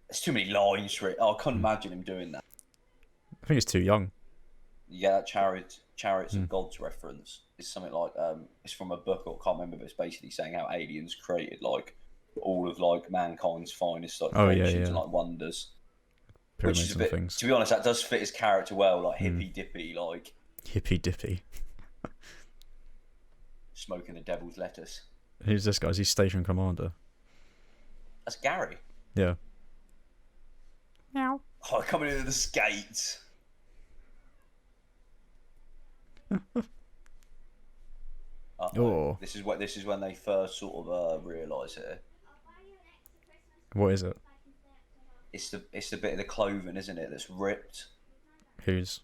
there's too many lines for it. I can't imagine him doing that. I think he's too young. Yeah, Chariots of Gods reference is something like it's from a book, or I can't remember, but it's basically saying how aliens created like all of like mankind's finest like inventions and like wonders. Pyramids which is a bit, things. to be honest, that does fit his character well, like hippy dippy, like hippy dippy. Smoking the devil's lettuce. Who's this guy? Is he station commander? That's Gary. Yeah. Meow. Oh, coming in with the skates. Oh. This is when they first sort of realise it. What is it? It's the bit of the clothing, isn't it, that's ripped. Who's?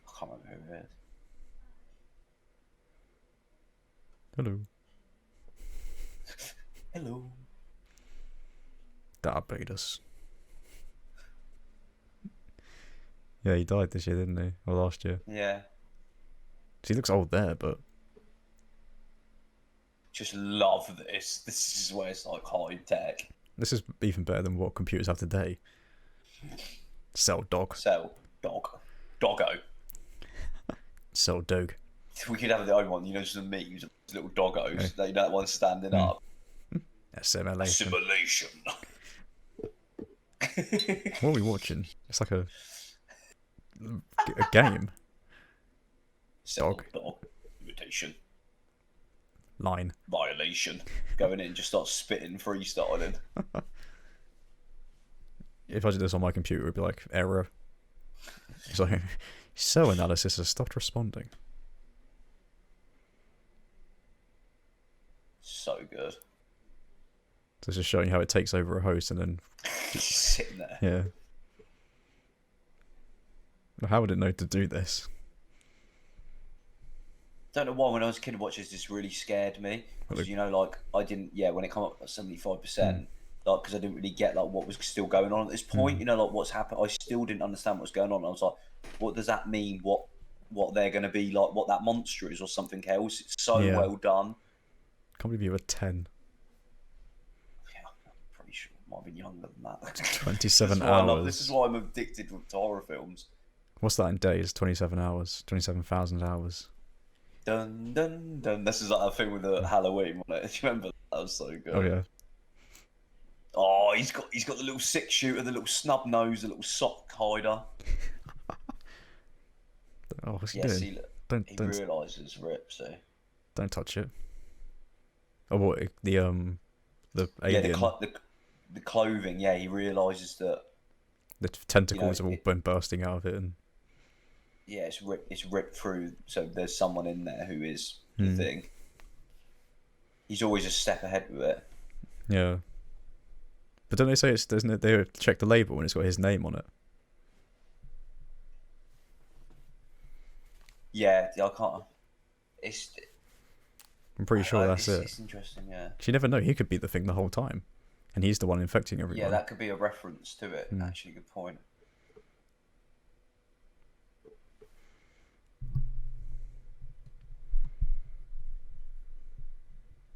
I can't remember who it is. Hello. Hello. Barbados. Yeah, he died this year, didn't he? Or last year? Yeah. He looks old there, but... Just love this. This is where it's like high tech. This is even better than what computers have today. Sell dog. Sell dog. Doggo. Sell dog. We could have the own one, just the memes of little doggos. Okay. That one standing up. Assimilation. What are we watching? It's like a game. Dog. Imitation. Line. Violation. Going in and just start spitting, freestyling. If I did this on my computer, it would be like, error. It's like, cell analysis has stopped responding. So good. So it's just showing how it takes over a host and then... Just sitting there. Yeah. How would it know to do this? Don't know why when I was a kid watches this really scared me. Because, I didn't... Yeah, when it came up at 75%, because I didn't really get, what was still going on at this point. What's happened. I still didn't understand what was going on. I was like, what does that mean? What they're going to be like? What that monster is or something else? It's so well done. Can't believe you were 10. Yeah, I'm pretty sure I might have been younger than that. 27 hours. This is why I'm addicted to horror films. What's that in days? 27 hours. 27,000 hours. Dun, dun, dun. This is like a thing with the Halloween, wasn't it? Do you remember? That was so good. Oh, yeah. Oh, he's got the little six shooter, the little snub nose, the little sock hider. Oh, what's he doing? He realises rip, so... Don't touch it. Oh, what? The alien? Yeah, the clothing, yeah, he realises that... The tentacles have all been bursting out of it. And... Yeah, it's ripped through, so there's someone in there who is the thing. He's always a step ahead with it. Yeah. But don't they say they check the label and it's got his name on it? Yeah, I can't... I'm pretty sure that's it. It's interesting, yeah. You never know, he could be the thing the whole time. And he's the one infecting everyone. Yeah, that could be a reference to it. Actually, good point.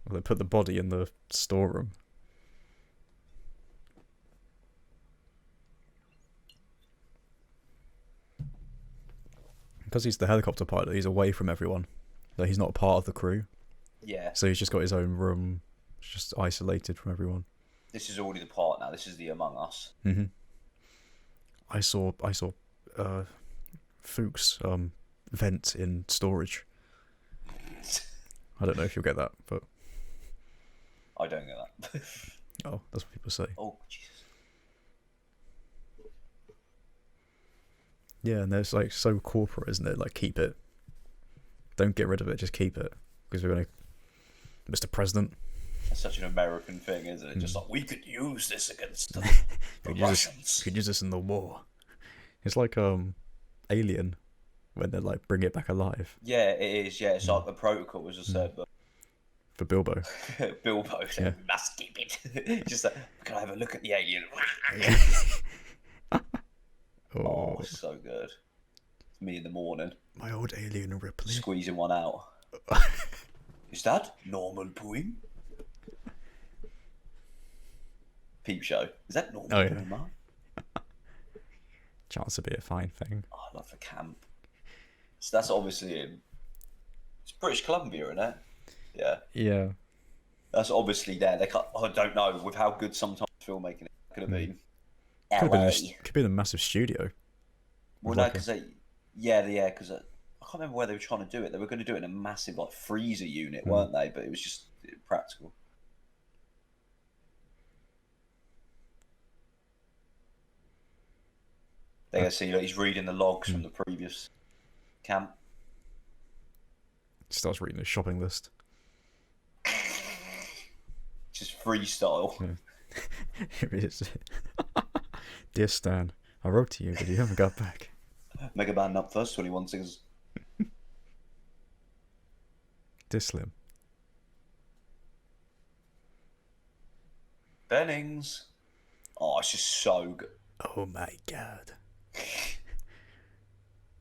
Well, they put the body in the storeroom. Because he's the helicopter pilot, he's away from everyone. Like, he's not a part of the crew. Yeah. So he's just got his own room, just isolated from everyone. This is already the part now. This is the Among Us. Mm-hmm. I saw Fuchs vent in storage. I don't know if you'll get that, but I don't get that. Oh, that's what people say. Oh, Jesus. Yeah, and there's like so corporate, isn't it? Like, keep it. Don't get rid of it. Just keep it, because we're gonna, Mr. President. That's such an American thing, isn't it? Just like, we could use this against the Russians. Could use this in the war. It's like Alien, when they like bring it back alive. Yeah, it is. Yeah, it's like the protocol, as I said, but for Bilbo. Bilbo said, we must keep it. Just like, can I have a look at the alien? Oh, so good. It's me in the morning. My old alien Ripley. Squeezing one out. Is that normal pooing? Peep show. Is that normal pooing, Mark? Chance to be a fine thing. Oh, I love the camp. So that's obviously in. It's British Columbia, isn't it? Yeah. Yeah. That's obviously there. They can't, I don't know with how good sometimes filmmaking it could have been. Could have been a massive studio. Well, no, because because I can't remember where they were trying to do it. They were going to do it in a massive like freezer unit, weren't they? But it was just practical. They're going to see, he's reading the logs from the previous camp. Starts reading the shopping list. Just freestyle. Yeah. Here it is. Dear Stan, I wrote to you, but you haven't got back. Mega Band up first, 21 seconds. Dear Slim. Bennings. Oh, it's just so good. Oh my god.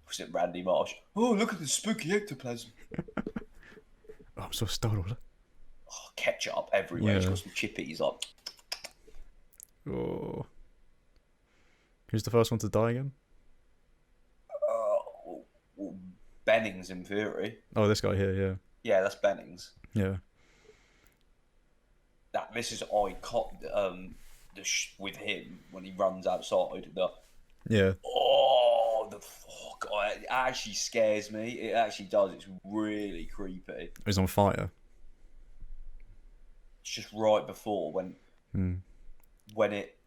Was it Randy Marsh? Oh, look at the spooky ectoplasm. Oh, I'm so startled. Oh, ketchup everywhere. He's got some chippies like. Oh. Who's the first one to die again? Bennings in theory. Oh, this guy here, yeah. Yeah, that's Bennings. Yeah. This is with him when he runs outside. Yeah. Oh, the fuck! It actually scares me. It actually does. It's really creepy. He's on fire. It's just right before when it.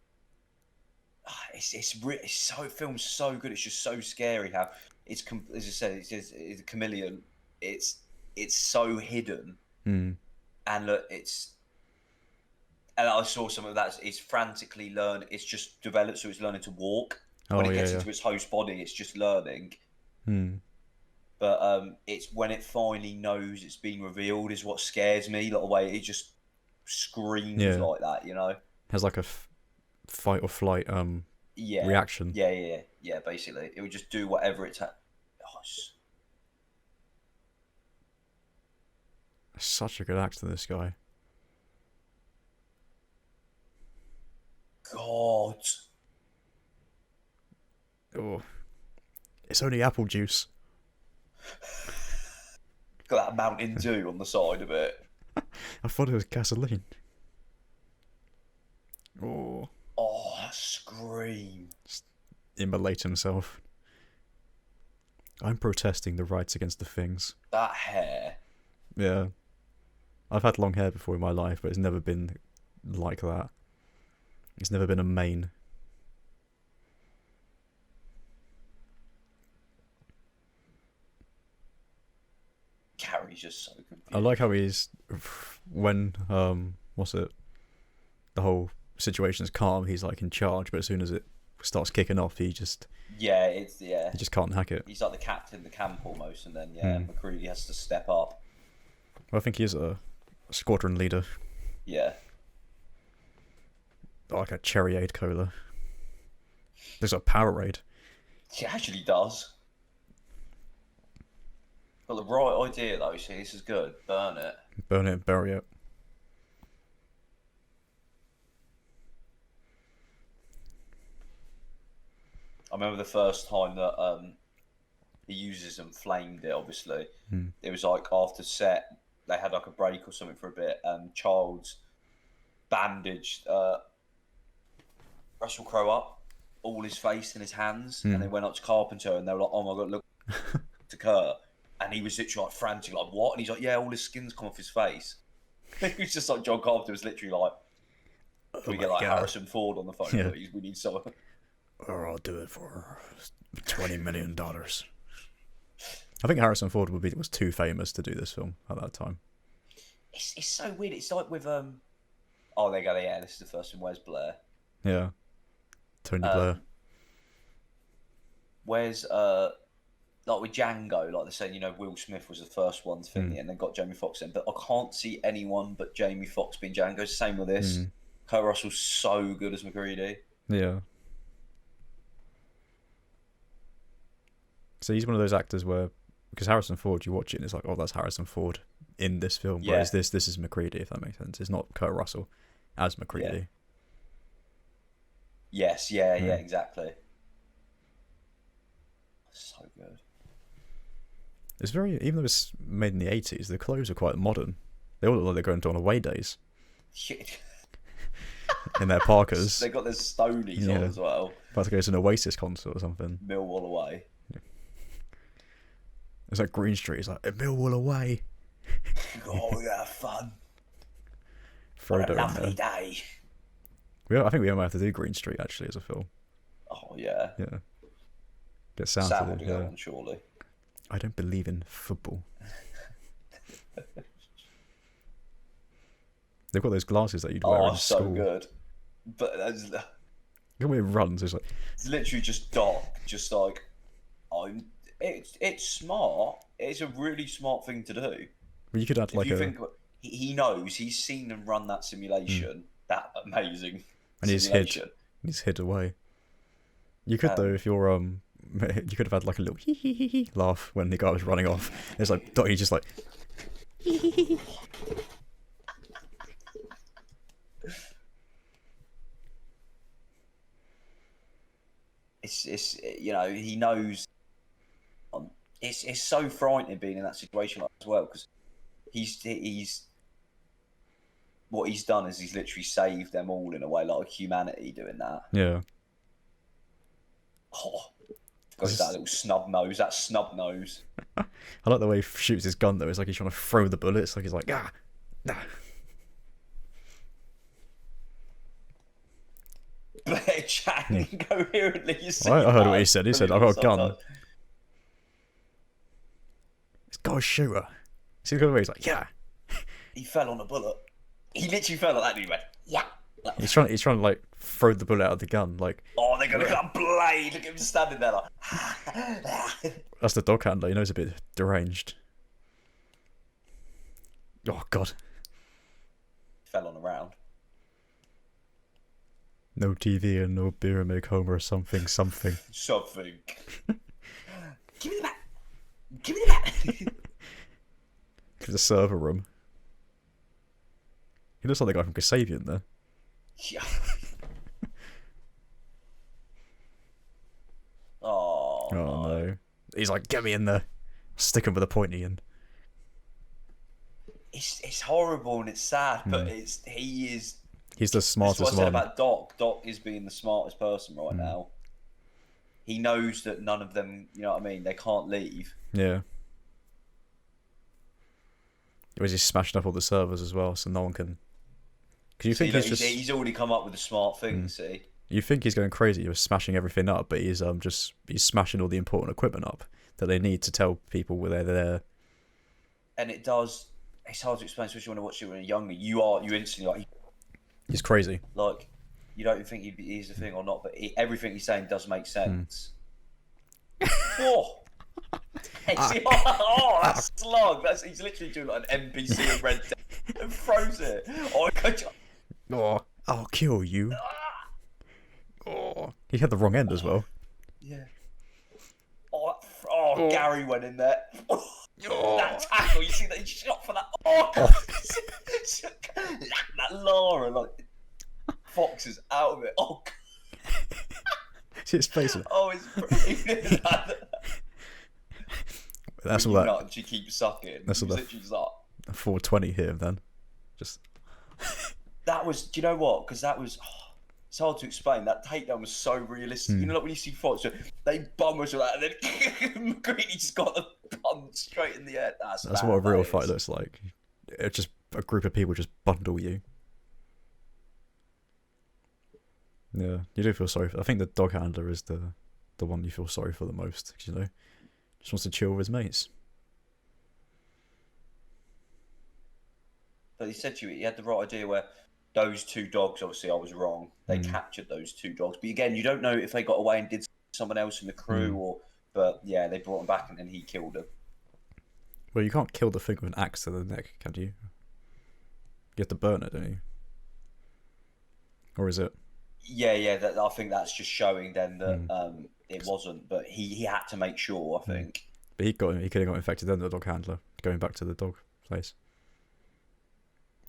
It films so good. It's just so scary how it's, as I said, it's a chameleon. It's so hidden, and look, and I saw some of that. It's frantically it's just developed, so it's learning to walk. When it gets into its host body, it's just learning. But it's when it finally knows it's been revealed is what scares me. Like the way it just screams like that, you know. Has like a fight or flight reaction. Yeah. Basically, it would just do whatever it's at. Such a good actor, this guy. God. Oh, it's only apple juice. Got that Mountain Dew on the side of it. I thought it was gasoline. Oh, scream. Immolate himself. I'm protesting the rights against the things. That hair. Yeah. I've had long hair before in my life, but it's never been like that. It's never been a mane. Carrie's just so confused. I like how he's, when, the whole situation's calm, he's like in charge, but as soon as it starts kicking off, he just... He just can't hack it. He's like the captain of the camp almost, and then, McCready has to step up. Well, I think he is a squadron leader. Yeah. like a Cherryade cola. There's a Powerade. It actually does. Got the right idea though. See, this is good. Burn it. Burn it and bury it. I remember the first time that he uses and flamed it. Obviously, it was like after set, they had like a break or something for a bit, and Childs bandaged Russell Crowe up, all his face and his hands, and they went up to Carpenter, and they were like, "Oh my god, look to Kurt," and he was literally like frantic, like what? And he's like, "Yeah, all his skin's come off his face." It was just like John Carpenter was literally like, "Can we get like Harrison Ford on the phone, please? We need someone." Or I'll do it for $20 million. I think Harrison Ford was too famous to do this film at that time. It's so weird. It's like with oh, there you go. Yeah, this is the first one. Where's Blair? Yeah, Tony Blair. Where's like with Django, like they're saying, you know, Will Smith was the first one to film it, and then got Jamie Foxx in. But I can't see anyone but Jamie Foxx being Django. Same with this. Kurt Russell's so good as MacReady. Yeah. So he's one of those actors where, because Harrison Ford, you watch it and it's like, oh, that's Harrison Ford in this film. Yeah. Whereas this is MacReady, if that makes sense. It's not Kurt Russell as MacReady. Yeah. Yes, yeah, exactly. So good. It's very, even though it's made in the 80s, the clothes are quite modern. They all look like they're going on away days. In their parkas. They got their Stonies on as well. About to go to an Oasis concert or something. Millwall away. It's like Green Street. It's like Millwall away. Oh, yeah, fun. Frodo what a lovely day. I think we might have to do Green Street actually as a film. Oh yeah. Yeah. Get Sam to do on, surely. I don't believe in football. They've got those glasses that you'd wear in school. Oh, so good. But the way it runs is like, it's literally just Doc, just like it's smart. It's a really smart thing to do. Well, you could add like he knows he's seen them run that simulation, that amazing and simulation. He's hid away. You could though, if you're you could have had like a little hee hee hee hee laugh when the guy was running off. It's like Doc, he's just like hee hee hee. It's you know, he knows. It's so frightening being in that situation as well, because he's what he's done is he's literally saved them all in a way, like humanity doing that. Yeah. Oh, goes that little snub nose. That snub nose. I like the way he shoots his gun though. It's like he's trying to throw the bullets. Like he's like ah. Blair chatting incoherently. I heard what he said. He said, "I've got a gun." This guy's a shooter. See the way he's like, "Yeah." He fell on a bullet. He literally fell like that. And he went, "Yeah." He's trying to like throw the bullet out of the gun. Like, oh, they're gonna cut a blade. Look at him standing there like. That's the dog handler. He knows a bit deranged. Oh God. Fell on a round. No TV and no beer make Homer something. Something. Give me the bat. Give me the bat. To the server room. He looks like the guy from Kasabian there. Yeah. Oh no. He's like, get me in there. Stick him with a pointy in. It's horrible and it's sad, but he's the smartest one. That's what I said about Doc. Doc is being the smartest person right now. He knows that none of them, you know what I mean, they can't leave. Yeah. He was just smashing up all the servers as well, so no one can. Because you think he's already come up with a smart thing. See, you think he's going crazy, he was smashing everything up, but he's he's smashing all the important equipment up that they need to tell people where they're there. And it's hard to explain, especially when you watch it when you're younger. You instantly like. He's crazy. Like, you don't think he's the thing or not, but everything he's saying does make sense. Oh, that's slug. He's literally doing like an NPC of Red Dead and throws it. I'll kill you. Oh, he had the wrong end as well. Yeah. Oh, Gary went in there. That tackle, you see that he shot for that. Oh, God. That Lara, like, Fox is out of it. Oh, God. See his face. Oh, it's brilliant. That's all that. Nut, she keeps sucking. That's all that. 420 here then. Just. That was. Do you know what? Because that was. It's hard to explain. That takedown was so realistic. You know, like when you see Fox, they bum us with that, and then McGreedy just got the punch straight in the head. That's what a real fight looks like. It's just a group of people just bundle you. Yeah, you do feel sorry for. I think the dog handler is the one you feel sorry for the most. You know, just wants to chill with his mates. But he said to you, he had the right idea where those two dogs, obviously I was wrong, they captured those two dogs. But again, you don't know if they got away and did someone else in the crew but yeah, they brought him back and then he killed them. Well, you can't kill the thing with an axe to the neck, can you? You have to burn it, don't you? Or is it? Yeah, I think that's just showing then that it wasn't, but he had to make sure, I think. But he could have got infected then, the dog handler, going back to the dog place.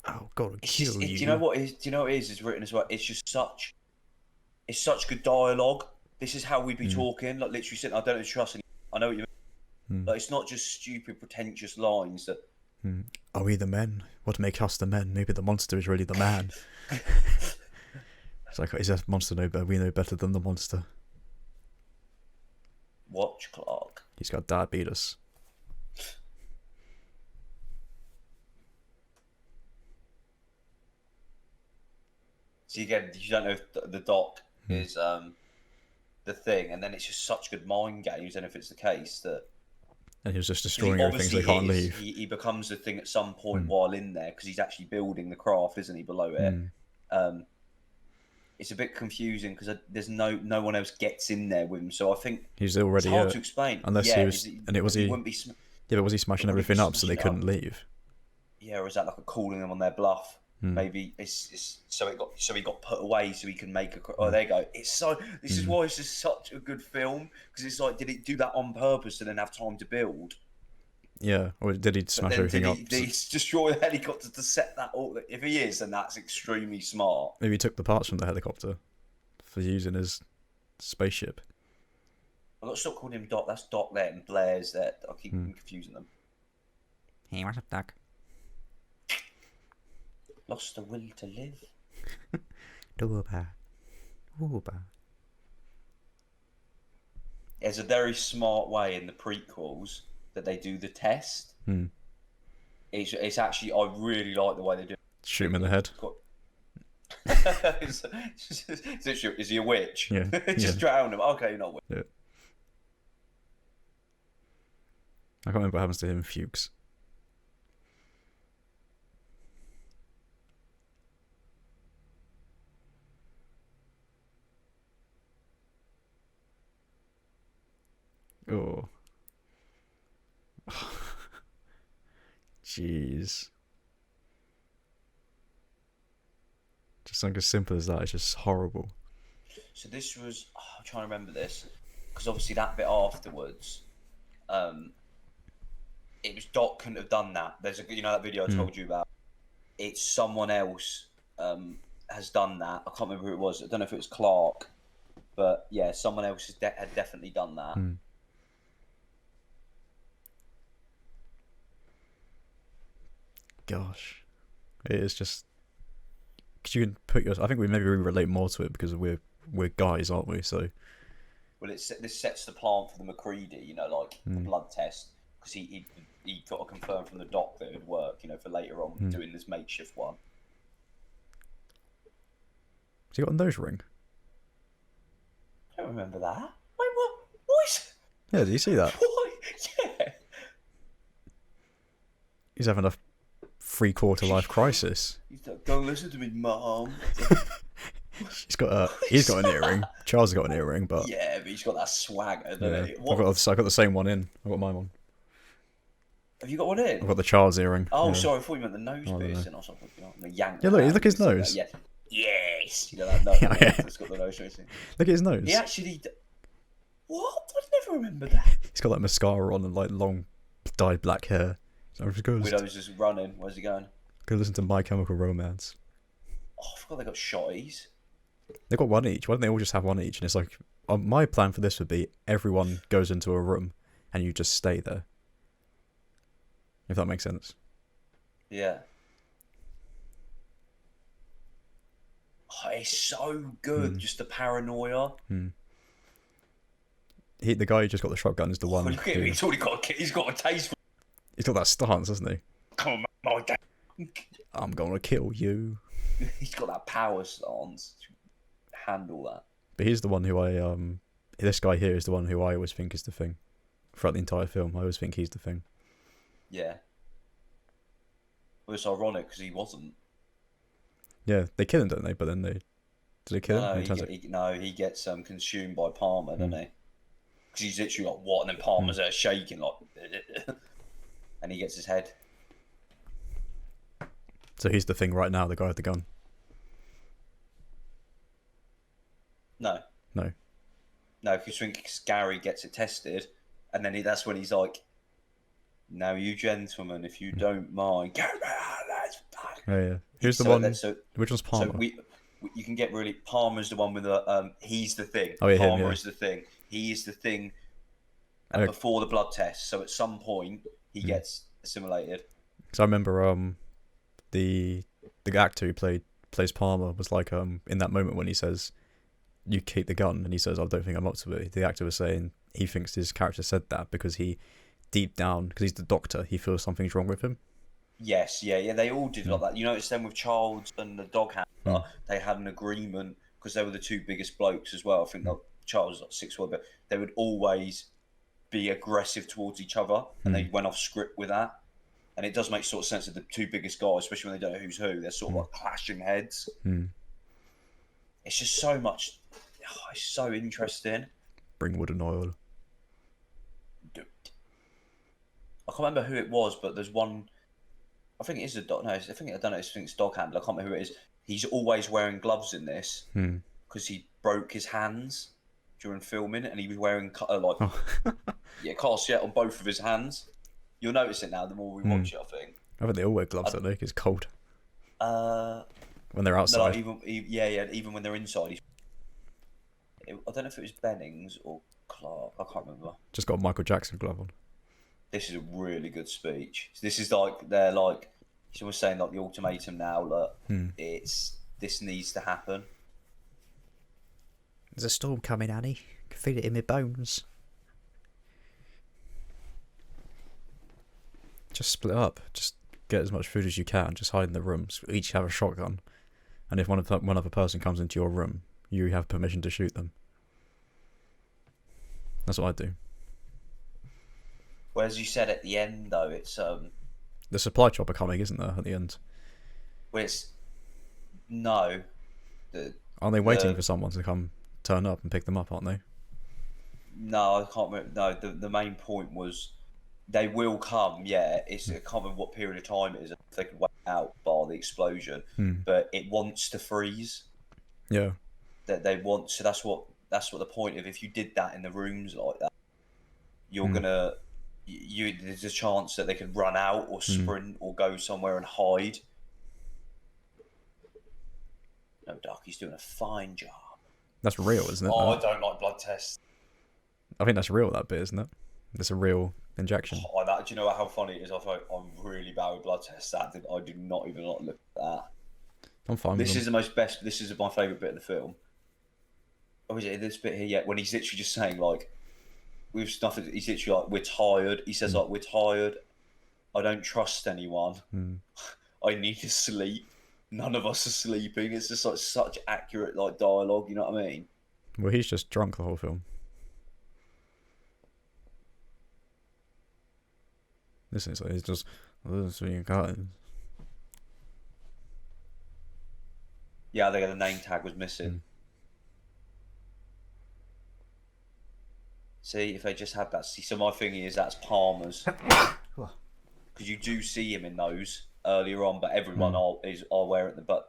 Oh God, kill you. Do you know what is? Do you know what it is? It's written as well. It's just such. It's such good dialogue. This is how we'd be talking. Like literally sitting. I don't trust any. I know what you mean. Like it's not just stupid, pretentious lines that. Are we the men? What make us the men? Maybe the monster is really the man. It's like, is that monster know better? We know better than the monster. Watch Clark. He's got diabetes. See again, you don't know if the doc is the thing, and then it's just such good mind games. And if it's the case that, and he was just destroying everything, so they can't leave. He becomes the thing at some point while in there because he's actually building the craft, isn't he? Below it, it's a bit confusing because there's no one else gets in there with him. So I think he's already it's hard to explain. Unless he was, but was he smashing everything up so they couldn't leave? Yeah, or is that like a calling them on their bluff? Maybe it's so he got put away so he can make a. Oh, there you go. It's so. This is why it's just such a good film because it's like, did he do that on purpose to then have time to build? Yeah, or did he smash everything up? Did he destroy the helicopter to set that up? If he is, then that's extremely smart. Maybe he took the parts from the helicopter for using his spaceship. I've got to stop calling him Doc. That's Doc there and Blair's there. I keep confusing them. Hey, what's up, Doc? Lost the will to live. There's a very smart way in the prequels that they do the test. It's actually, I really like the way they do it. Shoot him in the head. Is he a witch? Yeah. Just drown him. Okay, you're not a witch. Yeah. I can't remember what happens to him in Fuchs. Oh. Jeez. Just something as simple as that is just horrible. So this was, I'm trying to remember this, because obviously that bit afterwards, it was Doc couldn't have done that. There's that video I told you about. It's someone else has done that. I can't remember who it was. I don't know if it was Clark, but yeah, someone else had definitely done that. Gosh, it is just. Cause you can put I think we relate more to it because we're guys, aren't we? So. Well, this sets the plan for the McCready, the blood test, because he got to confirm from the doc that it would work, for later on doing this makeshift one. Has he got a nose ring? I don't remember that. Wait, what? What? Yeah, did you see that? What? Yeah. He's having a 3/4 life crisis. He's like, don't listen to me, Mum. He's got an earring. Charles has got an earring, but yeah, but he's got that swagger, doesn't he? I got the same one in. I got mine on. Have you got one in? I've got the Charles earring. Oh, sorry, I thought you meant the nose piercing or something. The yank. Yeah, look his nose. Yeah. yes, you know that nose that's got the nose racing. Look at his nose. He actually. What? I never remember that. He's got like mascara on and like long dyed black hair. So I'm just going. Widow's just running. Where's he going? Go listen to My Chemical Romance. Oh, I forgot they got shotties. They got one each. Why don't they all just have one each? And it's like, my plan for this would be everyone goes into a room and you just stay there. If that makes sense. Yeah. Oh, it's so good. Just the paranoia. The guy who just got the shotgun is the one. Look at him. He's already got. He's got a taste. He's got that stance, hasn't he? Come on, my dad. I'm gonna kill you. He's got that power stance to handle that. But he's the one who this guy here is the one who I always think is the thing. Throughout the entire film, I always think he's the thing. Yeah. Well, it's ironic because he wasn't. Yeah, they kill him, don't they? But then do they kill him? He gets consumed by Palmer, doesn't he? Because he's literally like, what? And then Palmer's there shaking like, and he gets his head. So he's the thing right now, the guy with the gun. No, because Gary gets it tested, and then that's when he's like, "Now, you gentlemen, if you don't mind, get me out of this." Yeah. Who's the one? Which one's Palmer? So you can get really. Palmer's the one with the he's the thing. Oh, yeah, Palmer is the thing. He is the thing. And before the blood test, so at some point he gets assimilated. So I remember the actor who plays Palmer was like in that moment when he says, "You keep the gun," and he says, "I don't think I'm up to it." The actor was saying he thinks his character said that because he deep down, because he's the doctor, he feels something's wrong with him. Yes, yeah, they all did like that. You notice them with Childs and the dog handler, they had an agreement because they were the two biggest blokes as well. I think Charles was like 6'1", but they would always be aggressive towards each other, and they went off script with that. And it does make sort of sense of the two biggest guys, especially when they don't know who's who. They're sort of like clashing heads. It's just so much. Oh, it's so interesting. Bring wood and oil. Dude. I can't remember who it was, but there's one. I think it is a dog. No, I don't know. I think it's dog handler. I can't remember who it is. He's always wearing gloves in this because he broke his hands during filming, and he was wearing calcium on both of his hands. You'll notice it now the more we watch it, I think. I think they all wear gloves, don't they? 'Cause it's cold. When they're outside. No, even when they're inside. I don't know if it was Bennings or Clark. I can't remember. Just got a Michael Jackson glove on. This is a really good speech. This is like, they're like, he's almost saying like the ultimatum now, look, this needs to happen. There's a storm coming, Annie. I can feel it in my bones. Just split up. Just get as much food as you can. Just hide in the rooms. Each have a shotgun. And if one other person comes into your room, you have permission to shoot them. That's what I do. Well, as you said at the end, though, it's the supply chopper coming, isn't there? At the end. Well, it's no. Aren't they waiting for someone to turn up and pick them up? Aren't they? No, I can't remember. No, the main point was they will come. Yeah, I can't remember what period of time it is. If they could wait out by the explosion, but it wants to freeze. Yeah. That they want. So that's what the point of. If you did that in the rooms like that, you're gonna. There's a chance that they could run out or sprint or go somewhere and hide. No, Darky's doing a fine job. That's real, isn't it? Oh, I don't like blood tests. I think that's real, that bit, isn't it? It's a real injection. Oh, do you know how funny it is? I'm really bad with blood tests. I do not even look at that. I'm fine with them. This is my favourite bit of the film. Oh, is it this bit here? Yeah, when he's literally just saying like, we've stuff. He's literally like, we're tired. He says like, we're tired. I don't trust anyone. I need to sleep. None of us are sleeping. It's just like such accurate like dialogue. You know what I mean? Well, he's just drunk the whole film. Listen, so he's just Yeah, I think the name tag was missing. See, if they just had that. See, so my thing is that's Palmer's. Because you do see him in those earlier on, but everyone are wearing the butt.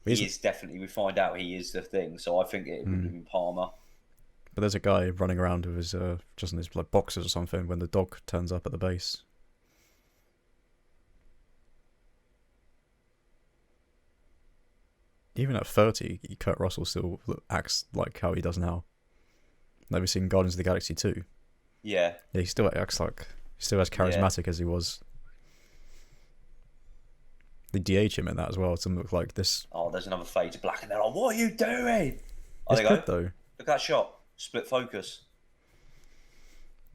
he is definitely. We find out he is the thing, so I think it would have been Palmer. But there's a guy running around with his just in his like boxers or something when the dog turns up at the base. Even at 30, Kurt Russell still acts like how he does now. Like we've seen Guardians of the Galaxy 2. Yeah. Yeah, he still acts like still as charismatic as he was. They DH him in that as well to look like this. Oh, there's another fade to black, and they're like, "What are you doing?" Oh, it's there you good go. Though. Look at that shot. Split focus.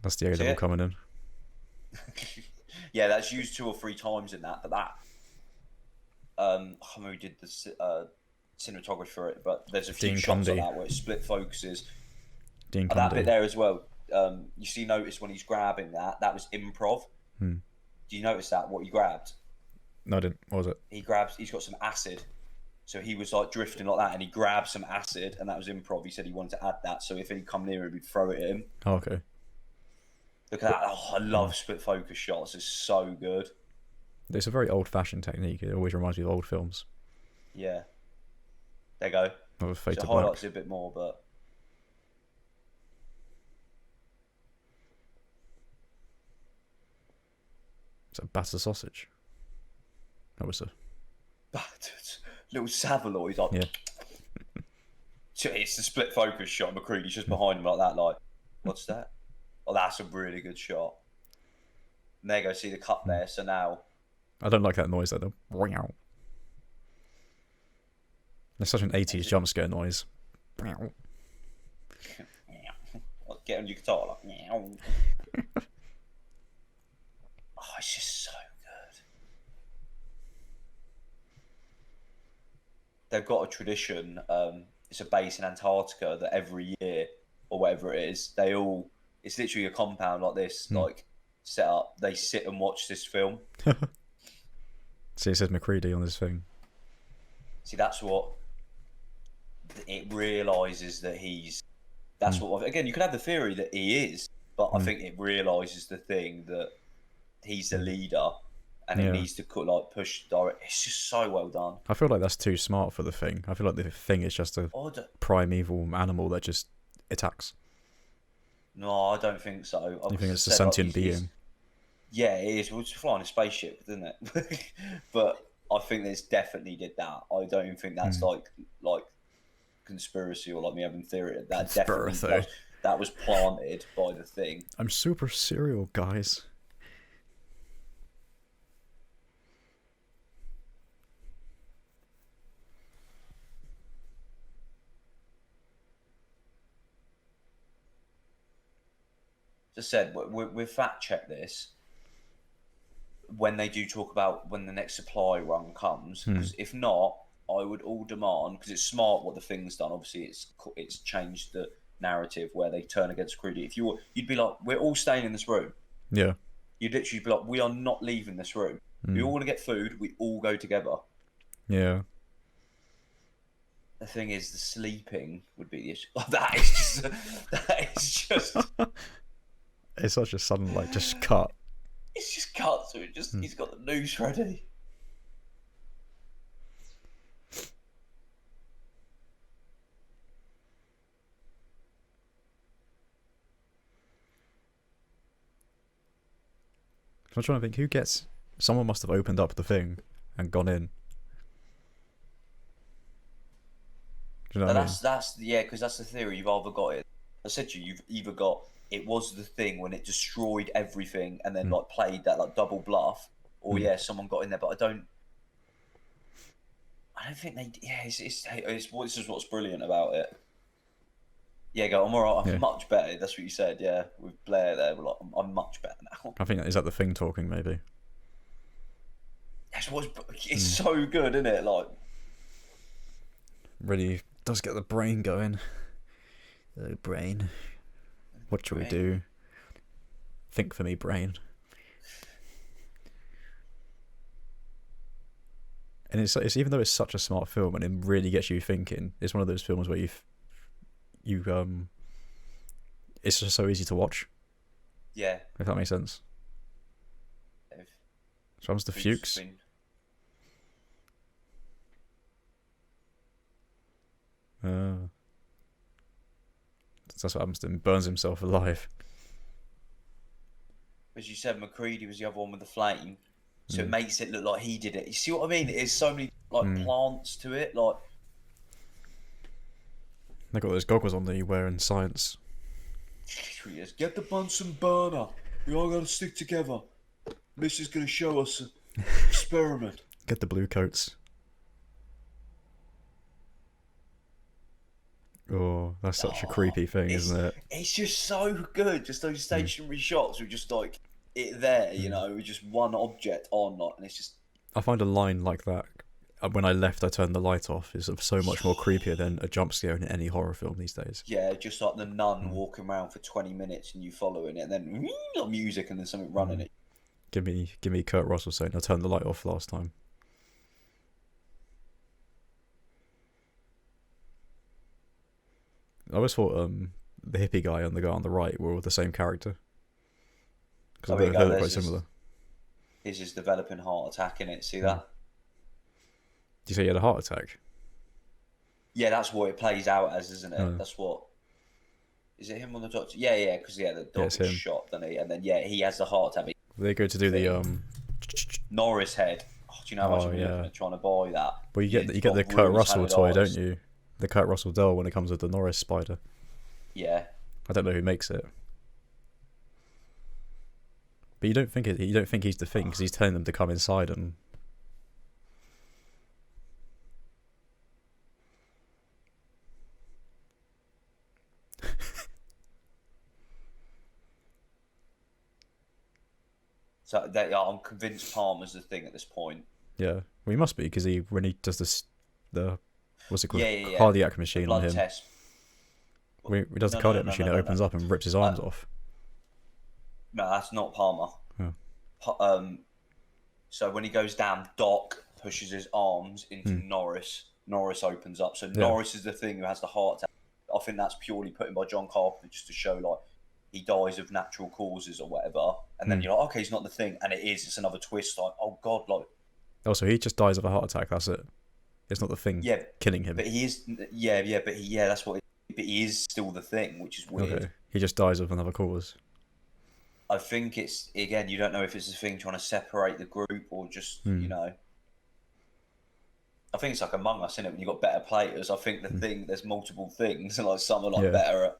That's the A-level coming in. Yeah, that's used 2 or 3 times in that. But that, I don't know who did the cinematography for it, but there's a few Dean shots Cundy. like that where it split focuses. Dean Cundy. That bit there as well. You notice when he's grabbing that was improv. Do you notice that what he grabbed? No, I didn't. What was it? He's got some acid. So he was like drifting like that, and he grabbed some acid, and that was improv. He said he wanted to add that, so if he'd come near him, he'd throw it at him. Oh, okay. Look at that. Oh, I love split focus shots. It's so good. It's a very old-fashioned technique. It always reminds me of old films. Yeah. There you go. Fade to highlights black. it a bit more, but... It's a batter sausage. That was a... little Savaloy. He's like... Yeah. It's the split focus shot. McCready's just behind him like that, like, what's that? Oh, that's a really good shot. And there you go, see the cut there. So now... I don't like that noise, though. It's such an 80s jump scare noise. Get on your guitar, like... Oh, it's just so good. They've got a tradition. It's a base in Antarctica that every year, or whatever it is, it's literally a compound like this, like set up. They sit and watch this film. See, it says McCready on this thing. See, that's what it realizes that he's. That's what. Again, you can have the theory that he is, but I think it realizes the thing that he's the leader, and it needs to push direct. It's just so well done. I feel like that's too smart for the thing. I feel like the thing is just a primeval animal that just attacks. No, I don't think so. You think it's a sentient being? Yeah, it is. We're just flying a spaceship, isn't it? But I think this definitely did that. I don't even think that's like conspiracy or like me having theory. That definitely that was planted by the thing. I'm super serial, guys. As I said, we fact check this when they do talk about when the next supply run comes. Because if not, I would all demand, because it's smart what the thing's done. Obviously, it's changed the narrative where they turn against Creedy. You'd be like, we're all staying in this room. Yeah. You'd literally be like, we are not leaving this room. We all want to get food. We all go together. Yeah. The thing is, the sleeping would be the issue. That is just. It's such a sudden, just cut. It's just cut, so he's got the noose ready. I'm trying to think, someone must have opened up the thing and gone in. Do you know what I mean? Because that's the theory. You've either got it. I said to you, you've either got it was the thing when it destroyed everything and then played that double bluff, or someone got in there. But I don't think they. Yeah, this is what's brilliant about it. Yeah, I'm alright. I'm much better. That's what you said. Yeah, with Blair there, I'm much better now. I think is that the thing talking maybe. It's so good, isn't it? Really does get the brain going. The brain. What should we do? Think for me, brain. And it's even though it's such a smart film and it really gets you thinking, it's one of those films where it's just so easy to watch. Yeah. If that makes sense. So comes the Fuchs. That's what happens to him. Burns himself alive. As you said, McCready was the other one with the flame, so it makes it look like he did it. You see what I mean? There's so many plants to it. Like they got those goggles on that you wear in science. Get the Bunsen burner. We all gotta stick together. This is gonna show us an experiment. Get the blue coats. Oh, that's such a creepy thing, isn't it? It's just so good. Just those stationary shots with just like it there, you know, with just one object on, like, and it's just. I find a line like that. When I left, I turned the light off. Is so much more creepier than a jump scare in any horror film these days. Yeah, just like the nun walking around for 20 minutes and you following it, and then music and then something running it. Give me Kurt Russell saying, "I turned the light off last time." I always thought the hippie guy and the guy on the right were all the same character because they look quite similar. He's just developing heart attack in it. See that? Did you say he had a heart attack? Yeah, that's what it plays out as, isn't it? Oh. That's what. Is it him on the doctor? Yeah, because the dog was shot, doesn't he? And then he has the heart attack. They go to do the Norris head. Oh, do you know how much I'm looking at trying to buy that? Well, you get the Kurt Russell toy, don't you? The Kurt Russell doll when it comes with the Norris spider. Yeah. I don't know who makes it. But you don't think he's the thing because he's telling them to come inside and. So I'm convinced Palmer's the thing at this point. Yeah, well, he must be because when he does the what's it called? Cardiac machine on him. Test. When he does the cardiac machine, it opens up and rips his arms off. No, that's not Palmer. Oh. So when he goes down, Doc pushes his arms into Norris. Norris opens up. So Norris is the thing who has the heart attack. I think that's purely put in by John Carpenter just to show like he dies of natural causes or whatever. And then you're like, okay, he's not the thing, and it is. It's another twist. Like, oh god, like. Oh, so he just dies of a heart attack. That's it. It's not the thing killing him. But he is. That's what. But he is still the thing, which is weird. Okay. He just dies of another cause. I think it's, again, you don't know if it's a thing trying to separate the group or just, you know. I think it's like Among Us, isn't it? When you've got better players, I think the thing, there's multiple things, and like some are like better at.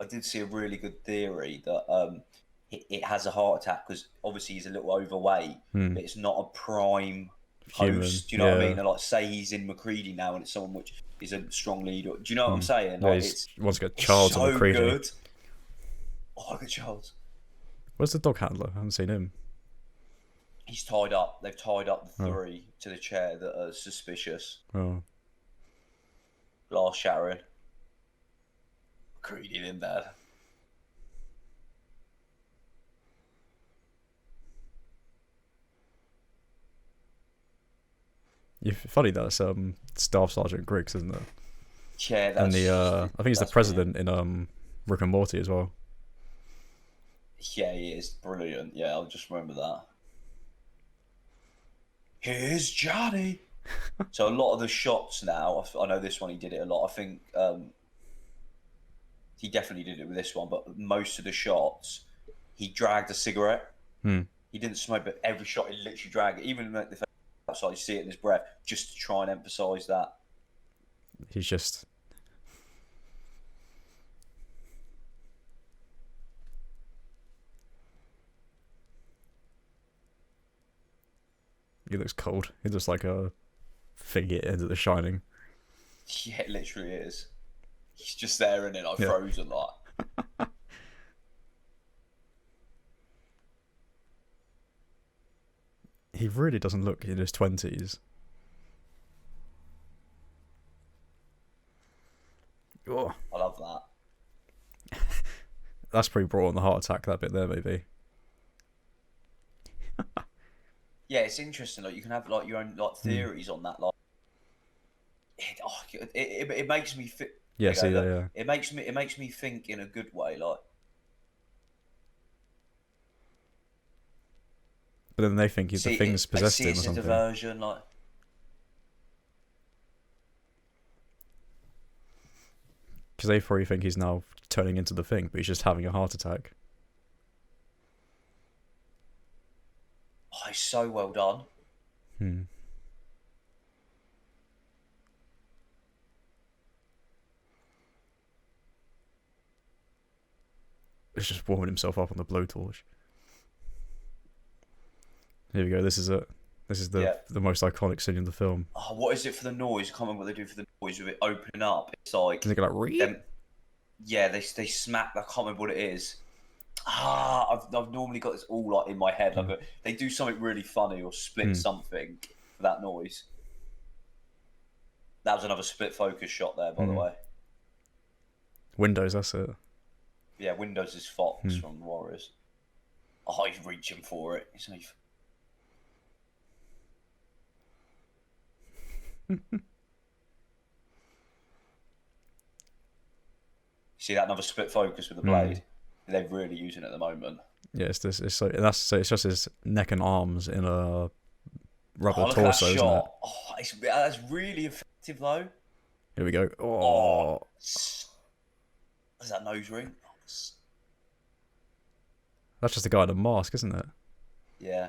I did see a really good theory that it has a heart attack because obviously he's a little overweight, but it's not a prime host. Do you know what I mean? And like, say he's in McCready now, and it's someone which is a strong leader. Do you know what I'm saying? Like, he wants to get Charles on McCready. Good. Oh, look at Charles. Where's the dog handler? I haven't seen him. He's tied up. They've tied up the three to the chair that are suspicious. Oh. Glass shattering. McCready in bed. Funny that's Staff Sergeant Griggs, isn't it? Yeah, that's. And I think he's the president in Rick and Morty as well. Yeah, he is brilliant. Yeah, I'll just remember that. Here's Johnny. So a lot of the shots now, I know this one he did it a lot. I think he definitely did it with this one, but most of the shots he dragged a cigarette. He didn't smoke, but every shot he literally dragged it. Even the fact outside, you see it in his breath, just to try and emphasise that. He's just. He looks cold. He looks like a thing at the end of The Shining. Yeah, it literally is. He's just there and then like frozen like. He really doesn't look in his 20s. Oh. I love that. That's pretty brought on the heart attack, that bit there, maybe. Yeah, it's interesting. Like, you can have like your own like theories on that. Like, it makes me think. Yeah, see that. Yeah. It makes me think in a good way. Like, but then they think the thing's possessed him or something. It's a diversion. Like, Because they probably think he's now turning into the Thing, but he's just having a heart attack. Oh, it's so well done. He's just warming himself up on the blowtorch. Here we go. This is it. This is the most iconic scene in the film. Oh, what is it for the noise? I can't remember what they do for the noise with it opening up. It's like... They go like... they smack... I can't remember what it is. I've normally got this all like in my head. Like they do something really funny or split something for that noise. That was another split focus shot there, by the way. Windows, that's it. Yeah, Windows is Fox from Warriors. Oh, he's reaching for it. See that another split focus with the blade? They're really using it at the moment. Yeah, it's just his neck and arms in a rubber torso, isn't it? Oh, that's really effective though. Here we go. Oh. Is that nose ring? That's just a guy in a mask, isn't it? Yeah.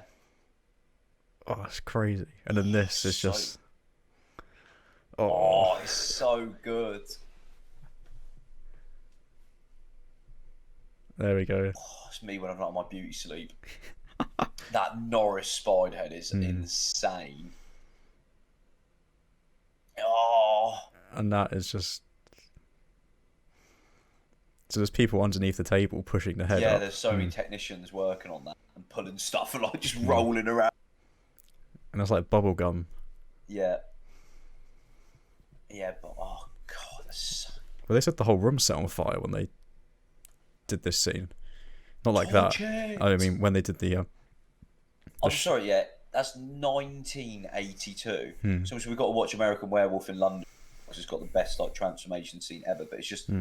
Oh, it's crazy. And then this is just... Oh, it's so good. There we go. Oh, it's me when I'm not on my beauty sleep. That Norris Spiderhead is insane. Oh. And that is just... So there's people underneath the table pushing the head up. Yeah, there's so many technicians working on that and pulling stuff and like just rolling around. And it's like bubble gum. Yeah. Yeah, but oh god, that's... Well, they set the whole room set on fire when they did this scene. Not like that. I mean, when they did the... I'm sorry, yeah, that's 1982. So we've got to watch American Werewolf in London, because it's got the best like transformation scene ever. But it's just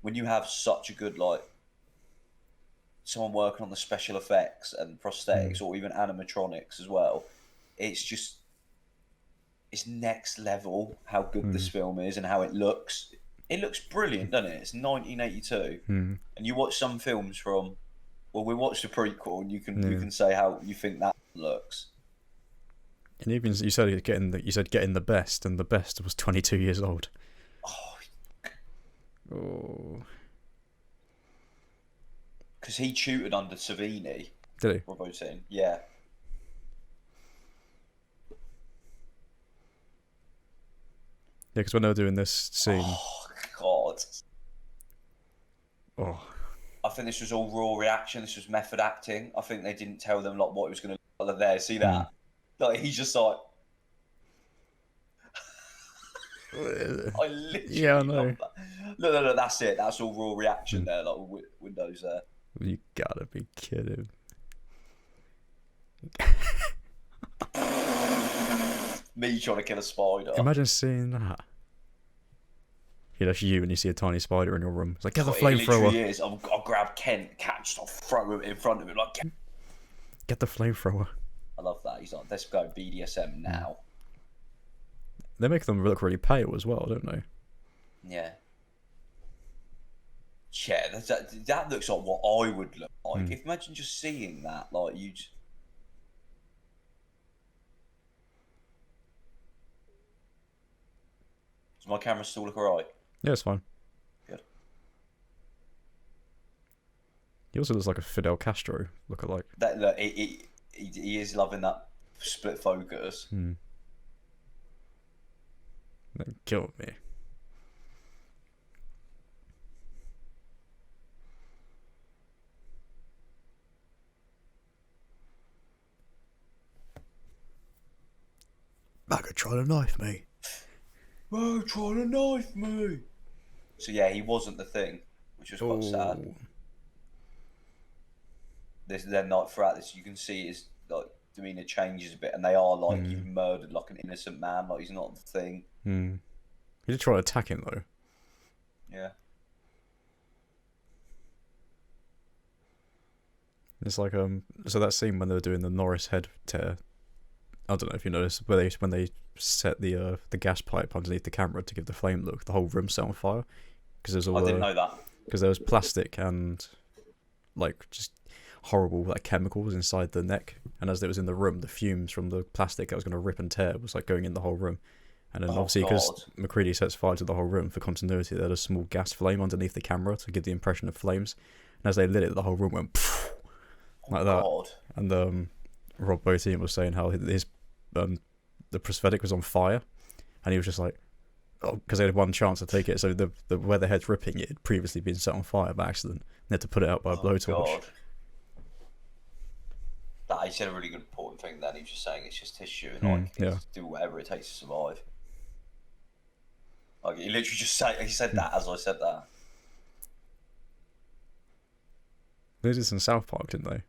when you have such a good like someone working on the special effects and prosthetics or even animatronics as well, it's just it's next level how good this film is and how it looks. It looks brilliant, doesn't it? It's 1982, and you watch some films from. Well, we watched the prequel, and you can say how you think that looks. And even you said getting the best, and the best was 22 years old. Oh. Because he tutored under Savini. Did he? Robotin, yeah. Yeah, because when they were doing this scene. Oh God. Oh. I think this was all raw reaction. This was method acting. I think they didn't tell them like what it was going to look like there. See that? Like he's just like. I literally I know. love that. No, that's it. That's all raw reaction there, like Windows there. You gotta be kidding. Me trying to kill a spider. Imagine seeing that. Yeah, that's you, and you see a tiny spider in your room. It's like, get the flamethrower. It literally is. I'll grab Kent, catch, I'll throw him in front of him. Like, get the flamethrower. I love that. He's like, let's go BDSM now. They make them look really pale as well, don't they? Yeah. Yeah, that looks like what I would look like. If imagine just seeing that, like you. Does my camera still look alright? Yeah, it's fine. Good. He also looks like a Fidel Castro lookalike. Look, he is loving that split focus. That killed me. Bagger trying to knife me. Bro, trying to knife me. So yeah, he wasn't the Thing, which was quite sad. Then like throughout this, you can see his like demeanor changes a bit, and they are like you've murdered like an innocent man, like he's not the Thing. He did try to attack him though. Yeah. It's like so that scene when they were doing the Norris head tear. I don't know if you noticed when they set the gas pipe underneath the camera to give the flame look, the whole room set on fire. because there's all I didn't know that. Because there was plastic and like just horrible like chemicals inside the neck, and as it was in the room, the fumes from the plastic that was going to rip and tear was like going in the whole room. And then obviously because McCready sets fire to the whole room for continuity, they had a small gas flame underneath the camera to give the impression of flames, and as they lit it, the whole room went like that. And Rob Bottin was saying how his the prosthetic was on fire, and he was just like, because they had one chance to take it, so the where the head's ripping, it had previously been set on fire by accident. They had to put it out by a blowtorch. He said a really good important thing then. He was just saying it's just tissue and do whatever it takes to survive. Like he literally just said that as I said that. They did this in South Park, didn't they?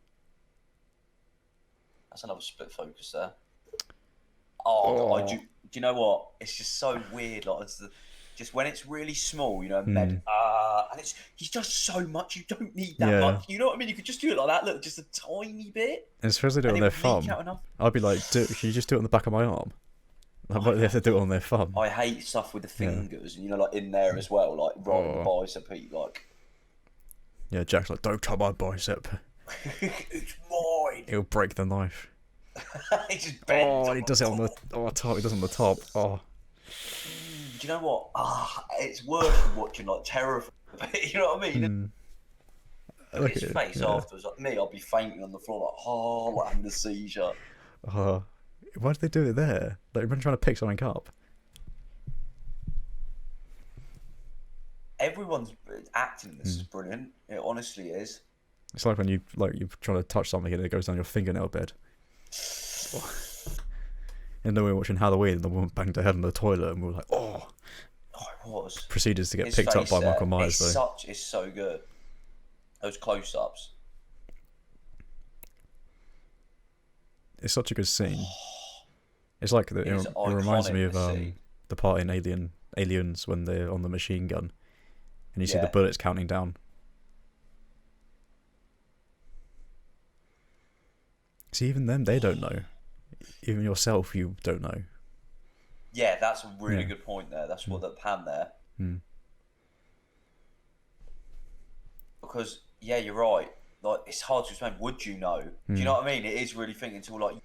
That's another split focus there. God, do you know what? It's just so weird. Like just when it's really small, you know, and he's does so much. You don't need that much. You know what I mean? You could just do it like that. Look, just a tiny bit. And especially do it on their thumb. I'd be like, can you just do it on the back of my arm? Like, why do they have to do it on their thumb? I hate stuff with the fingers, and you know, like in there as well, like right on the bicep. Like, yeah, Jack's like, don't touch my bicep. It's mine. He'll break the knife. He just bends. And he does it on the top. He does it on the top. Do you know what? It's worse than watching like Terror. You know what I mean? Look his face afterwards. Like me, I'll be fainting on the floor, like having a seizure. Why did they do it there? Like, when trying to pick something up. Everyone's acting. This is brilliant. It honestly is. It's like when you're trying to touch something and it goes down your fingernail bed. And then we were watching Halloween and the woman banged her head on the toilet and we were like, oh, it was. Proceeded to get picked up by Michael Myers, though. It's so good. Those close-ups. It's such a good scene. It's like it reminds me of the part in Aliens when they're on the machine gun and you see the bullets counting down. See, even them, they don't know. Even yourself, you don't know. Yeah, that's a really good point there. That's what the pan there. Because, you're right. Like, it's hard to explain. Would you know? Do you know what I mean? It is really thinking until, like,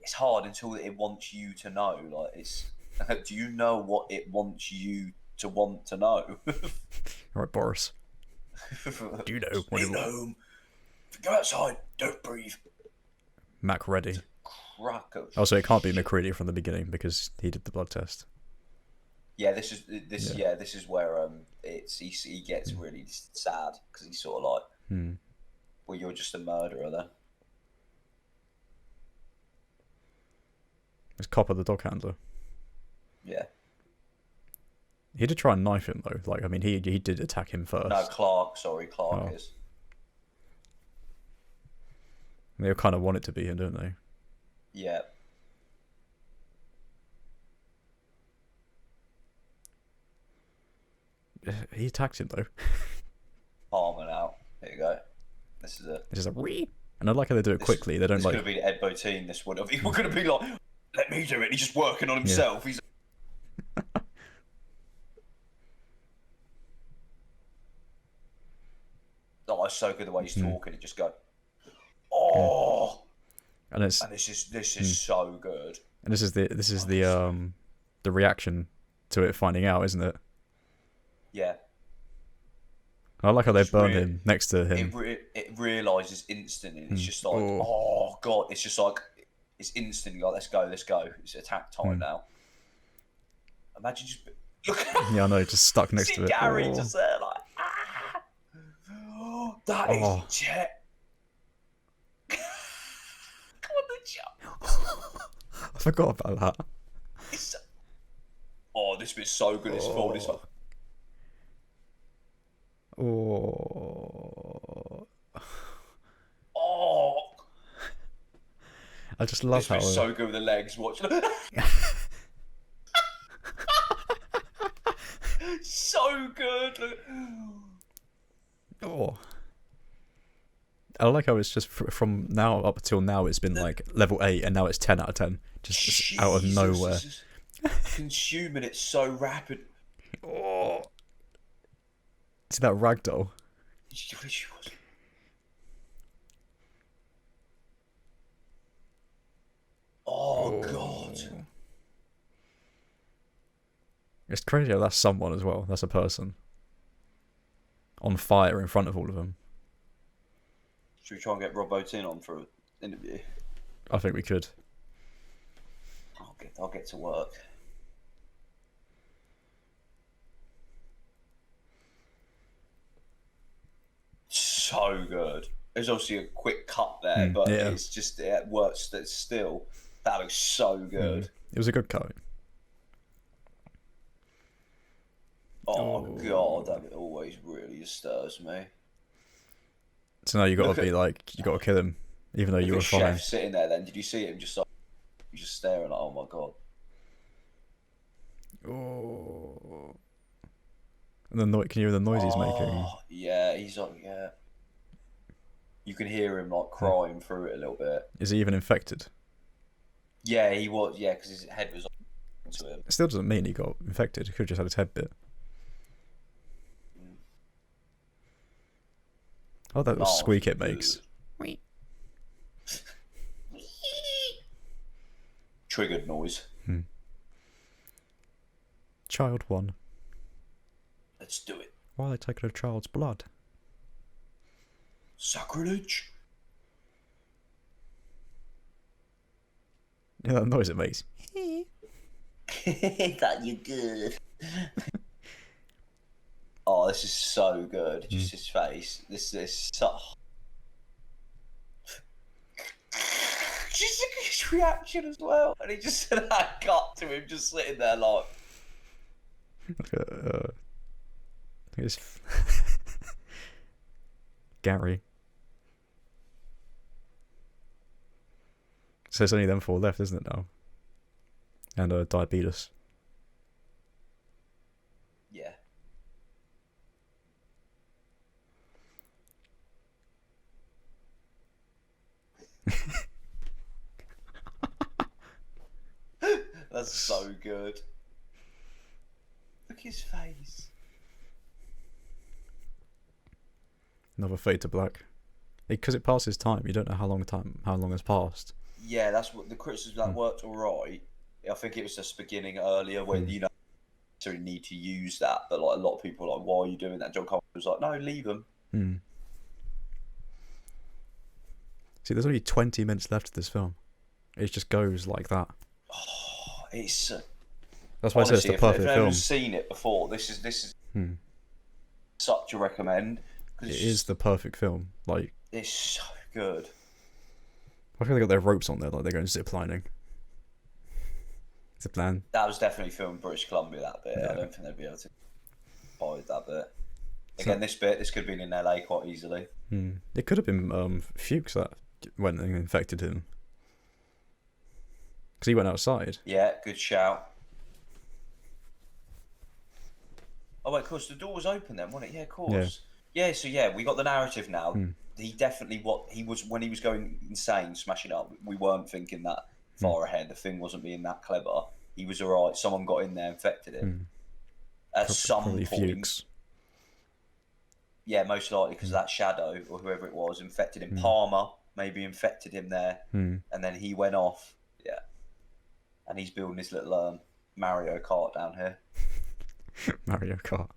it's hard until it wants you to know. Like, it's, do you know what it wants you to want to know? All right, Boris. Do you know what it wants? Home. Go outside. Don't breathe. Mac ready. Crackers. Also, it can't be McCready from the beginning because he did the blood test. Yeah, this is where he gets really sad because he's sort of like, well, you're just a murderer there. It's Copper, the dog handler. Yeah. He did try and knife him though. Like, I mean, he did attack him first. No, Clark is. They kind of want it to be him, don't they? Yeah. He attacked him though. Palming out. There you go. This is a wee. And I like how they do it quickly. They don't this like. This could have been Ed Bottin. This would have. He was going to be like, "Let me do it." He's just working on himself. He's. It's so good the way he's talking. He just go, oh. And this is so good. And this is the reaction to it finding out, isn't it? Yeah. I like how they burn him next to him. It realises instantly. It's just like, oh god! It's just like it's instantly like, let's go. It's attack time now. Imagine just look. Yeah, I know. Just stuck next to it. Gary just there like, that is jet. Come on, the jump. I forgot about that. This bit's so good. It's full. This one. I just love how it's so good with the legs. Watch. So good. I like how it's just from now up until now it's been like level 8 and now it's 10 out of 10 just out of nowhere. Consuming it so rapid. See that ragdoll? Oh God. It's crazy how that's someone as well. That's a person. On fire in front of all of them. Should we try and get Rob Bottin on for an interview? I think we could. I'll get to work. So good. There's obviously a quick cut there, but it's just, it works. That still, that looks so good. It was a good cut. Oh God, that always really disturbs me. So now you got to be like, you got to kill him, even though you were fine. Chef sitting there. Then did you see him just staring like, oh my God. Oh. And then can you hear the noise he's making? Yeah, he's like, yeah. You can hear him like crying through it a little bit. Is he even infected? Yeah, he was. Yeah, because his head was onto him. It still doesn't mean he got infected. He could have just had his head bit. Oh, that was squeak it makes. Triggered noise. Child 1. Let's do it. Why are they taking a child's blood? Sacrilege. Yeah, that noise it makes. That you good. Oh, this is so good. Just his face. This is so. Just look at his reaction as well. And he just said that cut to him just sitting there like. I think it's Gary. So it's only them 4 left, isn't it now? And diabetes. Yeah. That's so good. Look at his face. Another fade to black. Because it passes time, you don't know how long has passed. Yeah, that's what the criticism that worked alright. I think it was just beginning earlier where you know you need to use that, but like a lot of people are like, why are you doing that? John Carpenter was like, no, leave them. See, there's only 20 minutes left of this film. It just goes like that. Oh, it's that's why honestly, I said it's the perfect film. If anyone's seen it before, this is such a recommend. It is the perfect film. Like, it's so good. I think they got their ropes on there, like they're going zip lining. Zip line. That was definitely filmed in British Columbia. That bit, I don't think they'd be able to hide that bit. Again, this could have been in LA quite easily. It could have been Fuchs that went and infected him. Because he went outside. Yeah, good shout. Oh, wait, of course, the door was open then, wasn't it? Yeah, of course. Yeah, so we got the narrative now. He definitely, when he was going insane, smashing up, we weren't thinking that far ahead. The thing wasn't being that clever. He was alright. Someone got in there, infected him. At some point. Fuchs. Yeah, most likely because of that shadow or whoever it was infected him. Palmer maybe infected him there, and then he went off. Yeah, and he's building his little Mario Kart down here. Mario Kart.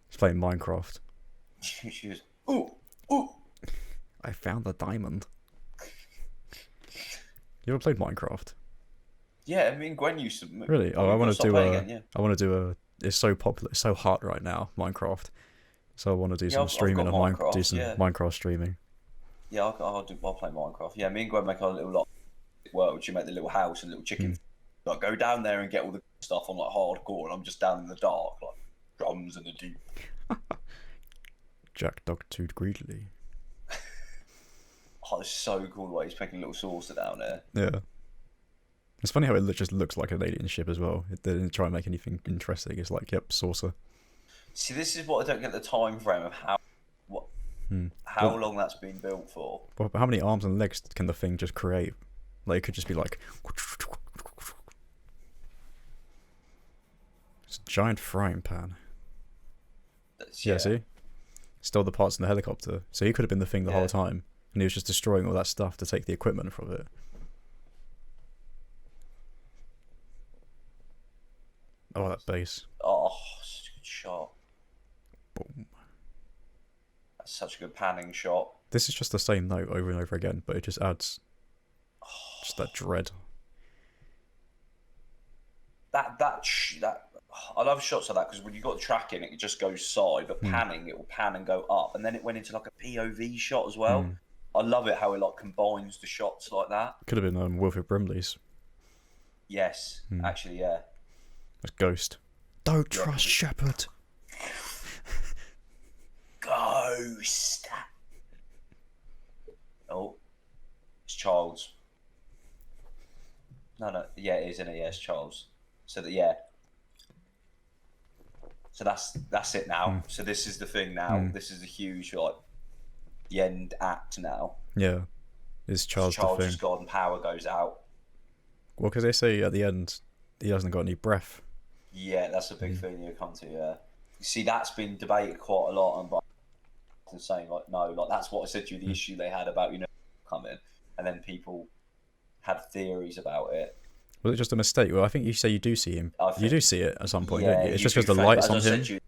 He's playing Minecraft. She was, ooh. I found the diamond. You ever played Minecraft? Yeah, I mean Gwen used to. Really? Oh, I want to do I want to do a. It's so popular. It's so hot right now, Minecraft. So I want to do some streaming of Minecraft. Do some Minecraft streaming. Yeah, I'll play Minecraft. Yeah, me and Gwen make our little lot work. Which you make the little house and little chicken. Like go down there and get all the stuff on like hardcore, and I'm just down in the dark, like drums in the deep. Jack dug too greedily. Oh, it's so cool the way he's making a little saucer down there. Yeah. It's funny how it just looks like an alien ship as well. They didn't try and make anything interesting. It's like, yep, saucer. See, this is what I don't get the time frame of how long that's been built for. Well, how many arms and legs can the thing just create? Like, it could just be like... It's a giant frying pan. Yeah, see? stole the parts in the helicopter. So he could have been the thing the whole time, and he was just destroying all that stuff to take the equipment from it. Oh, that bass. Oh, such a good shot. Boom. That's such a good panning shot. This is just the same note over and over again, but it just adds just that dread. That I love shots like that, because when you got the tracking, it just goes side, but panning, it will pan and go up, and then it went into like a POV shot as well. I love it how it like combines the shots like that. Could have been Wilfred Brimley's. Yes, actually, yeah. That's Ghost. Don't trust Shepard. Ghost. Oh, it's Charles. No, yeah, it is, isn't it? Yeah, it's Charles. So So that's it now. So this is the thing now. This is a huge, like, the end act now. Yeah, is Charles the thing? Charles' gone and power goes out. Well, because they say at the end he hasn't got any breath. Yeah, that's a big thing you come to. Yeah, you see, that's been debated quite a lot, and saying like, no, like that's what I said to you. The issue they had about coming, and then people had theories about it. Was it just a mistake? Well, I think you say you do see him. You do see it at some point, don't you? It's just because the think, light's on him.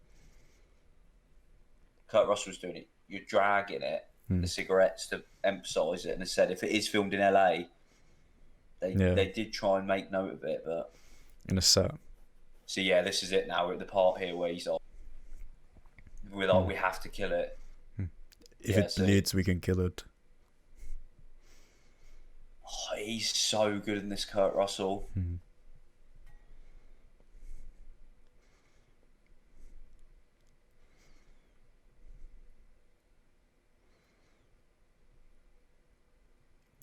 Kurt Russell's doing it. You're dragging it, the cigarettes, to emphasise it, and they said if it is filmed in LA, they did try and make note of it, but in a set. So yeah, this is it now. We're at the part here where he's like, we're like, we have to kill it. If it bleeds, we can kill it. Oh, he's so good in this, Kurt Russell.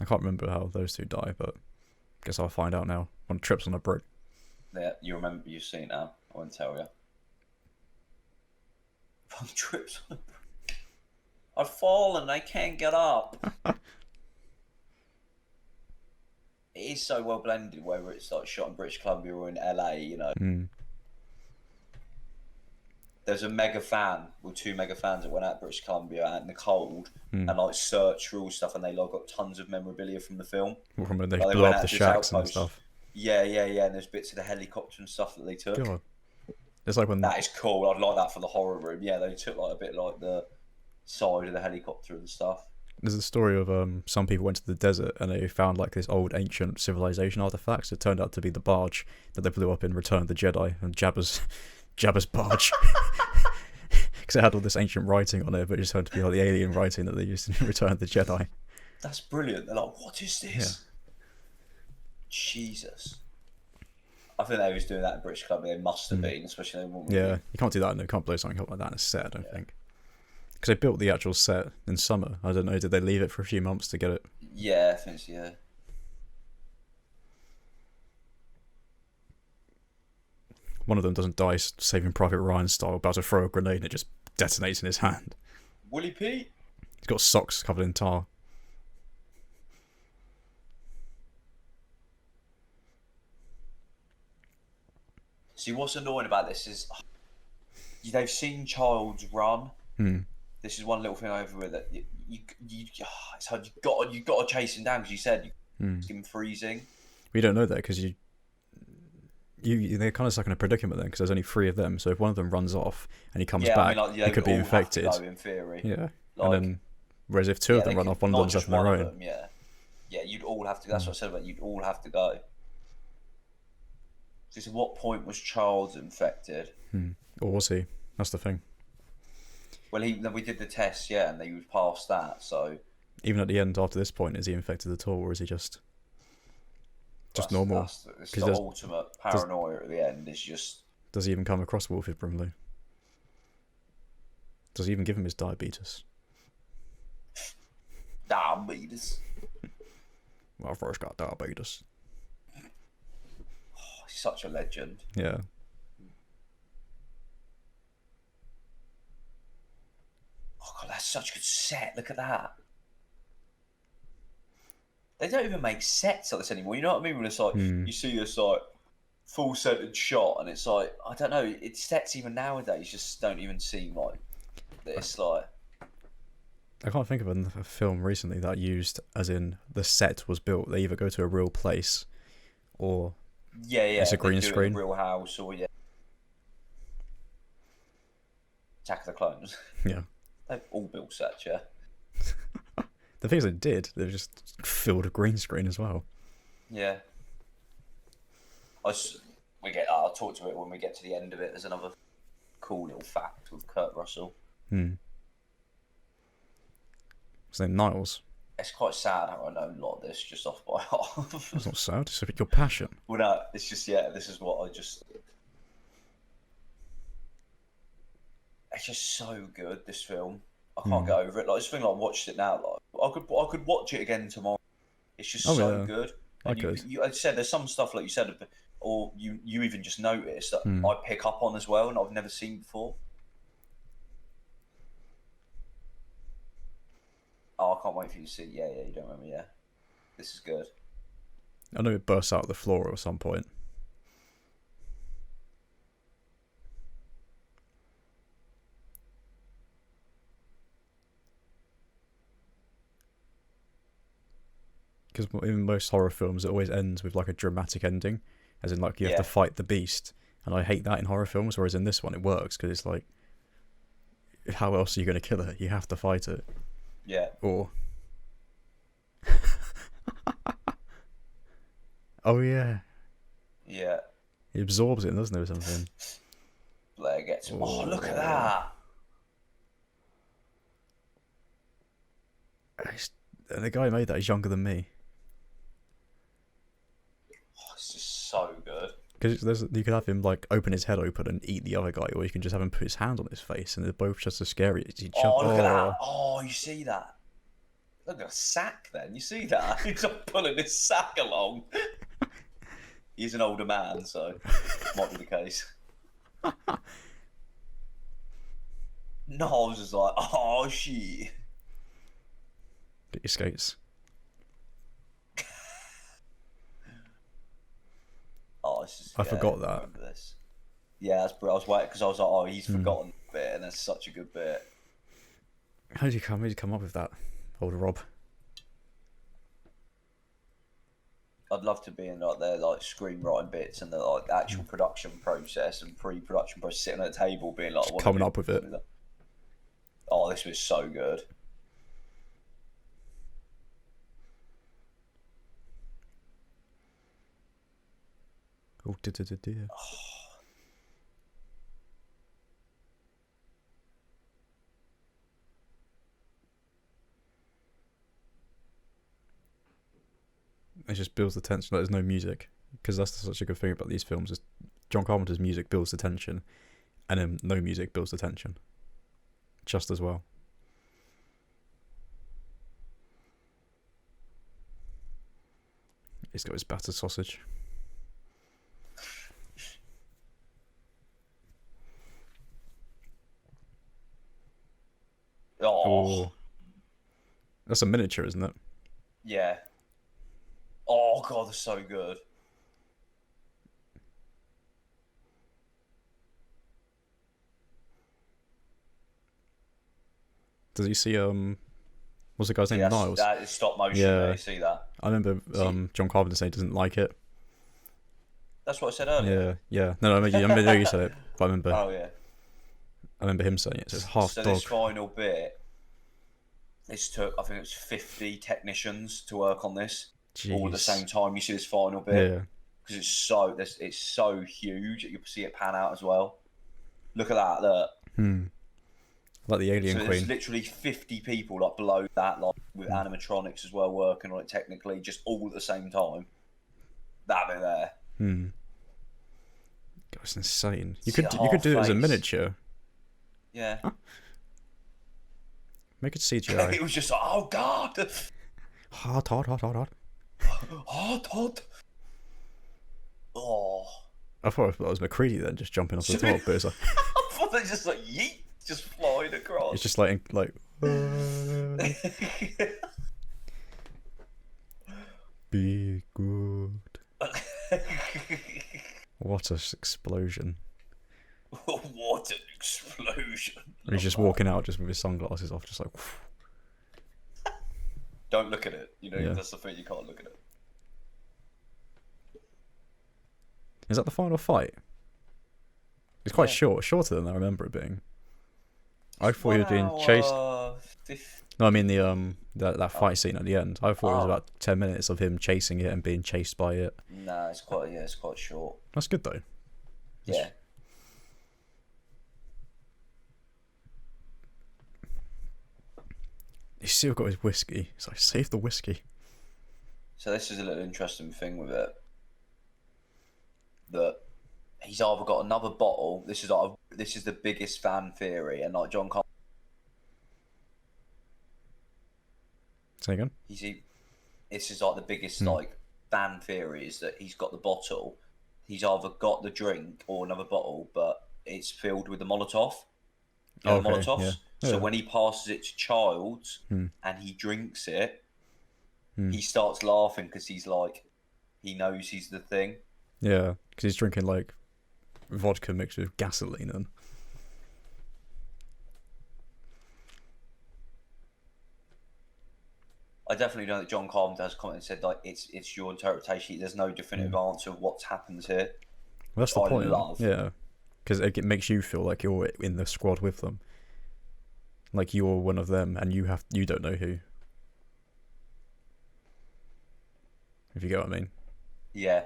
I can't remember how those two die, but I guess I'll find out now. One trips on a brick. Yeah, you remember, you've seen it now. I won't tell you. One trips on a brick. I've fallen, I can't get up. It is so well blended, whether it's like shot in British Columbia or in LA, There's a mega fan, two mega fans that went out to British Columbia out in the cold and like searched through all stuff, and they like got tons of memorabilia from the film. From when they blew up the shacks and stuff. Yeah, and there's bits of the helicopter and stuff that they took. God. It's like when that is cool. I'd like that for the horror room. Yeah, they took like a bit like the side of the helicopter and stuff. There's a story of some people went to the desert and they found like this old ancient civilization artifacts. It turned out to be the barge that they blew up in Return of the Jedi, and Jabba's barge, because it had all this ancient writing on it, but it just turned to be like the alien writing that they used in Return of the Jedi. That's brilliant. They're like, what is this? Yeah. Jesus. I think they was doing that in British Columbia. They must have been, especially. Yeah, you can't do that. You can't blow something up like that in a set, I don't think. Because they built the actual set in summer. I don't know, did they leave it for a few months to get it? Yeah, I think so, yeah. One of them doesn't die Saving Private Ryan style, about to throw a grenade and it just detonates in his hand. Willie Pete? He's got socks covered in tar. See, what's annoying about this is they've seen Childs run. This is one little thing over with it. It's hard. You got to chase him down, because you said him freezing. We don't know that because they're kind of stuck in a predicament then, because there's only 3 of them. So if one of them runs off and he comes back, he could be infected. Have to go, in theory. Yeah, and then whereas if 2 of them run off, one of them's left on their own. Yeah, you'd all have to. That's what I said about you'd all have to go. So at what point was Charles infected? Or was he? That's the thing. Well, we did the test, and they was past that. So even at the end, after this point, is he infected at all, or is he just normal? It's the ultimate paranoia at the end. It's just. Does he even come across Wilfred Brimley? Does he even give him his diabetes? Diabetes. Well, I first got diabetes. Oh, he's such a legend. Yeah. Oh God, that's such a good set. Look at that. They don't even make sets like this anymore. You know what I mean? When it's like you see this like full centered shot, and it's like, I don't know. It's sets even nowadays just don't even seem like this. Like I can't think of a film recently that used, as in the set was built. They either go to a real place, or it's a green screen. A real house, or Attack of the Clones. Yeah, they've all built sets. Yeah. The things they did, they just filled a green screen as well. Yeah. I'll talk to it when we get to the end of it. There's another cool little fact with Kurt Russell. His name Niles. It's quite sad how I know a lot of this just off by heart. It's not sad, it's your passion. Well, no, it's just, this is what I just... It's just so good, this film. I can't get over it. Like, this thing, I watched it now. Like, I could watch it again tomorrow. It's just good. And I said, there's some stuff, like you said, or you even just noticed that I pick up on as well, and I've never seen before. Oh, I can't wait for you to see. Yeah, you don't remember, yeah. This is good. I know it bursts out of the floor at some point. Because in most horror films, it always ends with like a dramatic ending, as in like you have to fight the beast, and I hate that in horror films. Whereas in this one, it works because it's like, how else are you going to kill it? You have to fight it. Yeah. Or. Oh yeah. Yeah. He absorbs it, doesn't it, or something? Blair gets him. Oh, look at that. And the guy who made that is younger than me. Oh, it's just so good. Because you could have him like open his head open and eat the other guy, or you can just have him put his hand on his face, and they're both just as scary. Look at that! Oh, you see that? Look at a sack. Then you see that? He's not pulling his sack along. He's an older man, so might be the case. No, I was just like, oh shit. Get your skates. I forgot that. This. Yeah, that's brilliant. I was waiting because I was like, oh, he's forgotten a bit, and that's such a good bit. How did you come up with that, older Rob? I'd love to be in like their like screenwriting bits and the like actual production process and pre-production process, sitting at a table being like, coming up with it. Oh, this was so good. Oh, dear. It just builds the tension. Like, there's no music, because that's such a good thing about these films. Is John Carpenter's music builds the tension, and then no music builds the tension, just as well. He's got his battered sausage. Oh, that's a miniature, isn't it? Yeah. Oh god, they're so good. Does he see what's the guy's name? Niles. That is stop motion. Yeah, you see that. I remember John Carpenter saying he doesn't like it. That's what I said earlier. Yeah. No, I know you said it, but I remember. Oh yeah. I remember him saying it. So it's half dog. This final bit, this took, I think it was 50 technicians to work on this. Jeez. All at the same time. You see this final bit, because it's so huge. You can see it pan out as well. Look at that. Look. Like the Alien Queen. There's literally 50 people like below that, like with animatronics as well, working on it technically, just all at the same time. That bit there. God, it's insane. You could do it as a miniature. Yeah. Huh? Make it CGI. It was just like, oh god. Hot. Oh. I thought it was McCready then, just jumping off the top, but it's like. I thought they just like yeet, just flying across. It's just like. Be good. What an explosion. What an explosion. And he's just walking out just with his sunglasses off, just like. Don't look at it. You know, that's the thing. You can't look at it. Is that the final fight? It's quite shorter than I remember it being. I thought he was being chased. No, I mean that fight scene at the end. I thought it was about 10 minutes of him chasing it and being chased by it. No, it's quite short. That's good though. Yeah. He's still got his whiskey. He's like, save the whiskey. So this is a little interesting thing with it. That he's either got another bottle. This is the biggest fan theory, and like John Carpenter. Say again. This is like the biggest like fan theory is that he's got the bottle. He's either got the drink or another bottle, but it's filled with the Molotov. The Molotovs. Yeah. So when he passes it to Childs and he drinks it, he starts laughing because he's like, he knows he's the thing. Yeah, because he's drinking like vodka mixed with gasoline and. I definitely know that John Carpenter has commented and said like it's your interpretation. There's no definitive answer of what's happened here. Well, that's the point. Yeah, because it makes you feel like you're in the squad with them, like you're one of them, and you don't know who. If you get what I mean. Yeah.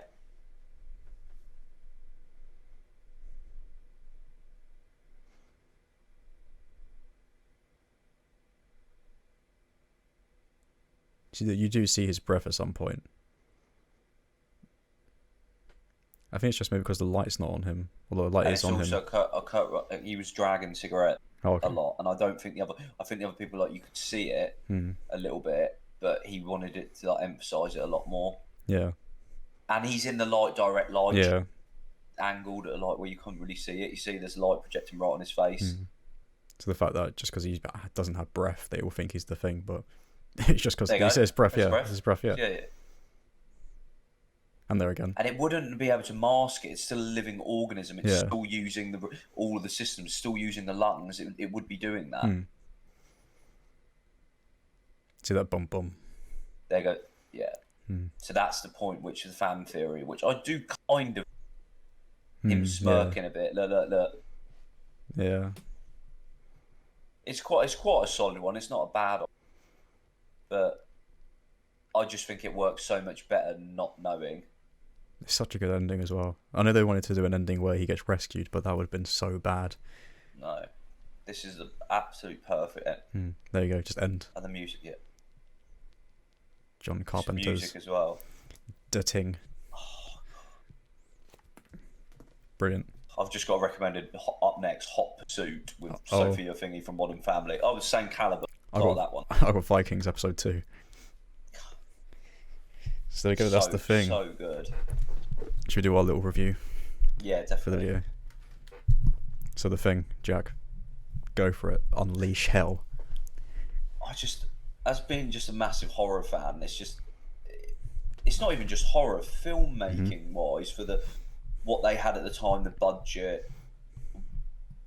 See that you do see his breath at some point. I think it's just maybe because the light's not on him, although the light is on him. Also, he was dragging cigarette a lot, and I don't think I think the other people like you could see it a little bit, but he wanted it to like emphasise it a lot more. Yeah. And he's in the direct light angled at like where you can't really see it. You see there's light projecting right on his face. So the fact that just because he doesn't have breath, they all think he's the thing, but it's just because he says breath, his breath, yeah. And there again. And it wouldn't be able to mask it. It's still a living organism. It's still using all of the systems, still using the lungs. It would be doing that. See that bum bum. There you go. Yeah. So that's the point, which is the fan theory, which I do kind of him smirking a bit. Look. Yeah. It's quite a solid one. It's not a bad one. But I just think it works so much better not knowing. It's such a good ending as well. I know they wanted to do an ending where he gets rescued, but that would have been so bad. No. This is the absolute perfect end. There you go, just end. And the music, John Carpenter's music as well. The Ting. Brilliant. I've just got recommended up next Hot Pursuit with Sophia Thingy from Modern Family. Oh, the same caliber. I got that one. I got Vikings episode 2. So there you go. That's the thing. So good. Should we do our little review? Yeah, definitely. For the video. So the thing, Jack. Go for it. Unleash hell. As being just a massive horror fan, it's not even just horror. Filmmaking wise, for what they had at the time, the budget.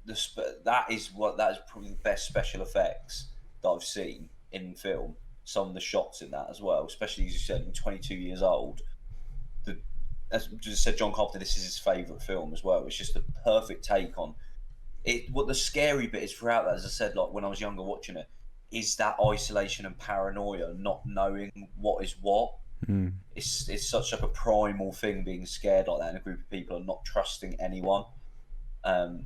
That is probably the best special effects that I've seen in film. Some of the shots in that as well, especially as you said, 22 years old. As just said, John Carpenter, this is his favourite film as well. It's just the perfect take on it. What the scary bit is throughout that, as I said, like when I was younger watching it, is that isolation and paranoia, not knowing what is what. It's such like a primal thing, being scared like that in a group of people and not trusting anyone. But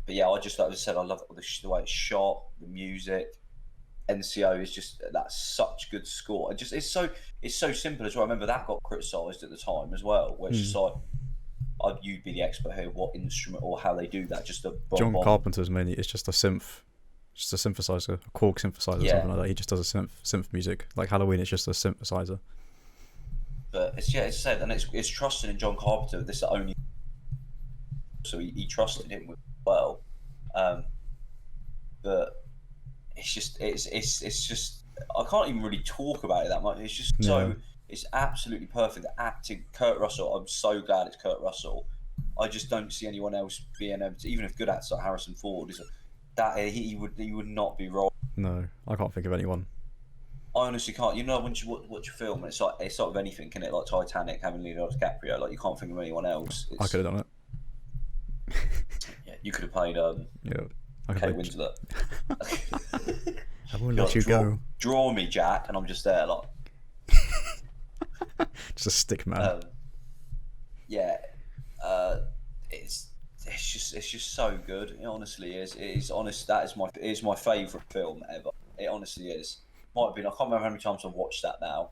yeah, I just, like I said, I love the way it's shot, the music. NCO is just, that's such good score. It's so simple as well. I remember that got criticised at the time as well, where it's just like, you'd be the expert here, what instrument or how they do that. Just a John Carpenter's mainly, it's just a synth, just a synthesizer, a Korg synthesizer, or something like that. He just does a synth music. Like Halloween, it's just a synthesizer. But it's said, and it's trusted in John Carpenter. This is the only, so he trusted him well. But it's just I can't even really talk about it that much. It's just it's absolutely perfect. The acting, Kurt Russell. I'm so glad it's Kurt Russell. I just don't see anyone else being able to, even if good actors like Harrison Ford, he would not be wrong. No, I can't think of anyone. honestly can't. You know, when you watch a film, it's like with anything, can it? Like Titanic having Leonardo DiCaprio, like you can't think of anyone else. I could have done it. Yeah, you could have played Kate Winslet. I won't let you go. Draw me, Jack, and I'm just there like just a stick man. It's just so good. It honestly is. It is honest. That is my favourite film ever. It honestly is. Might have been. I can't remember how many times I've watched that now.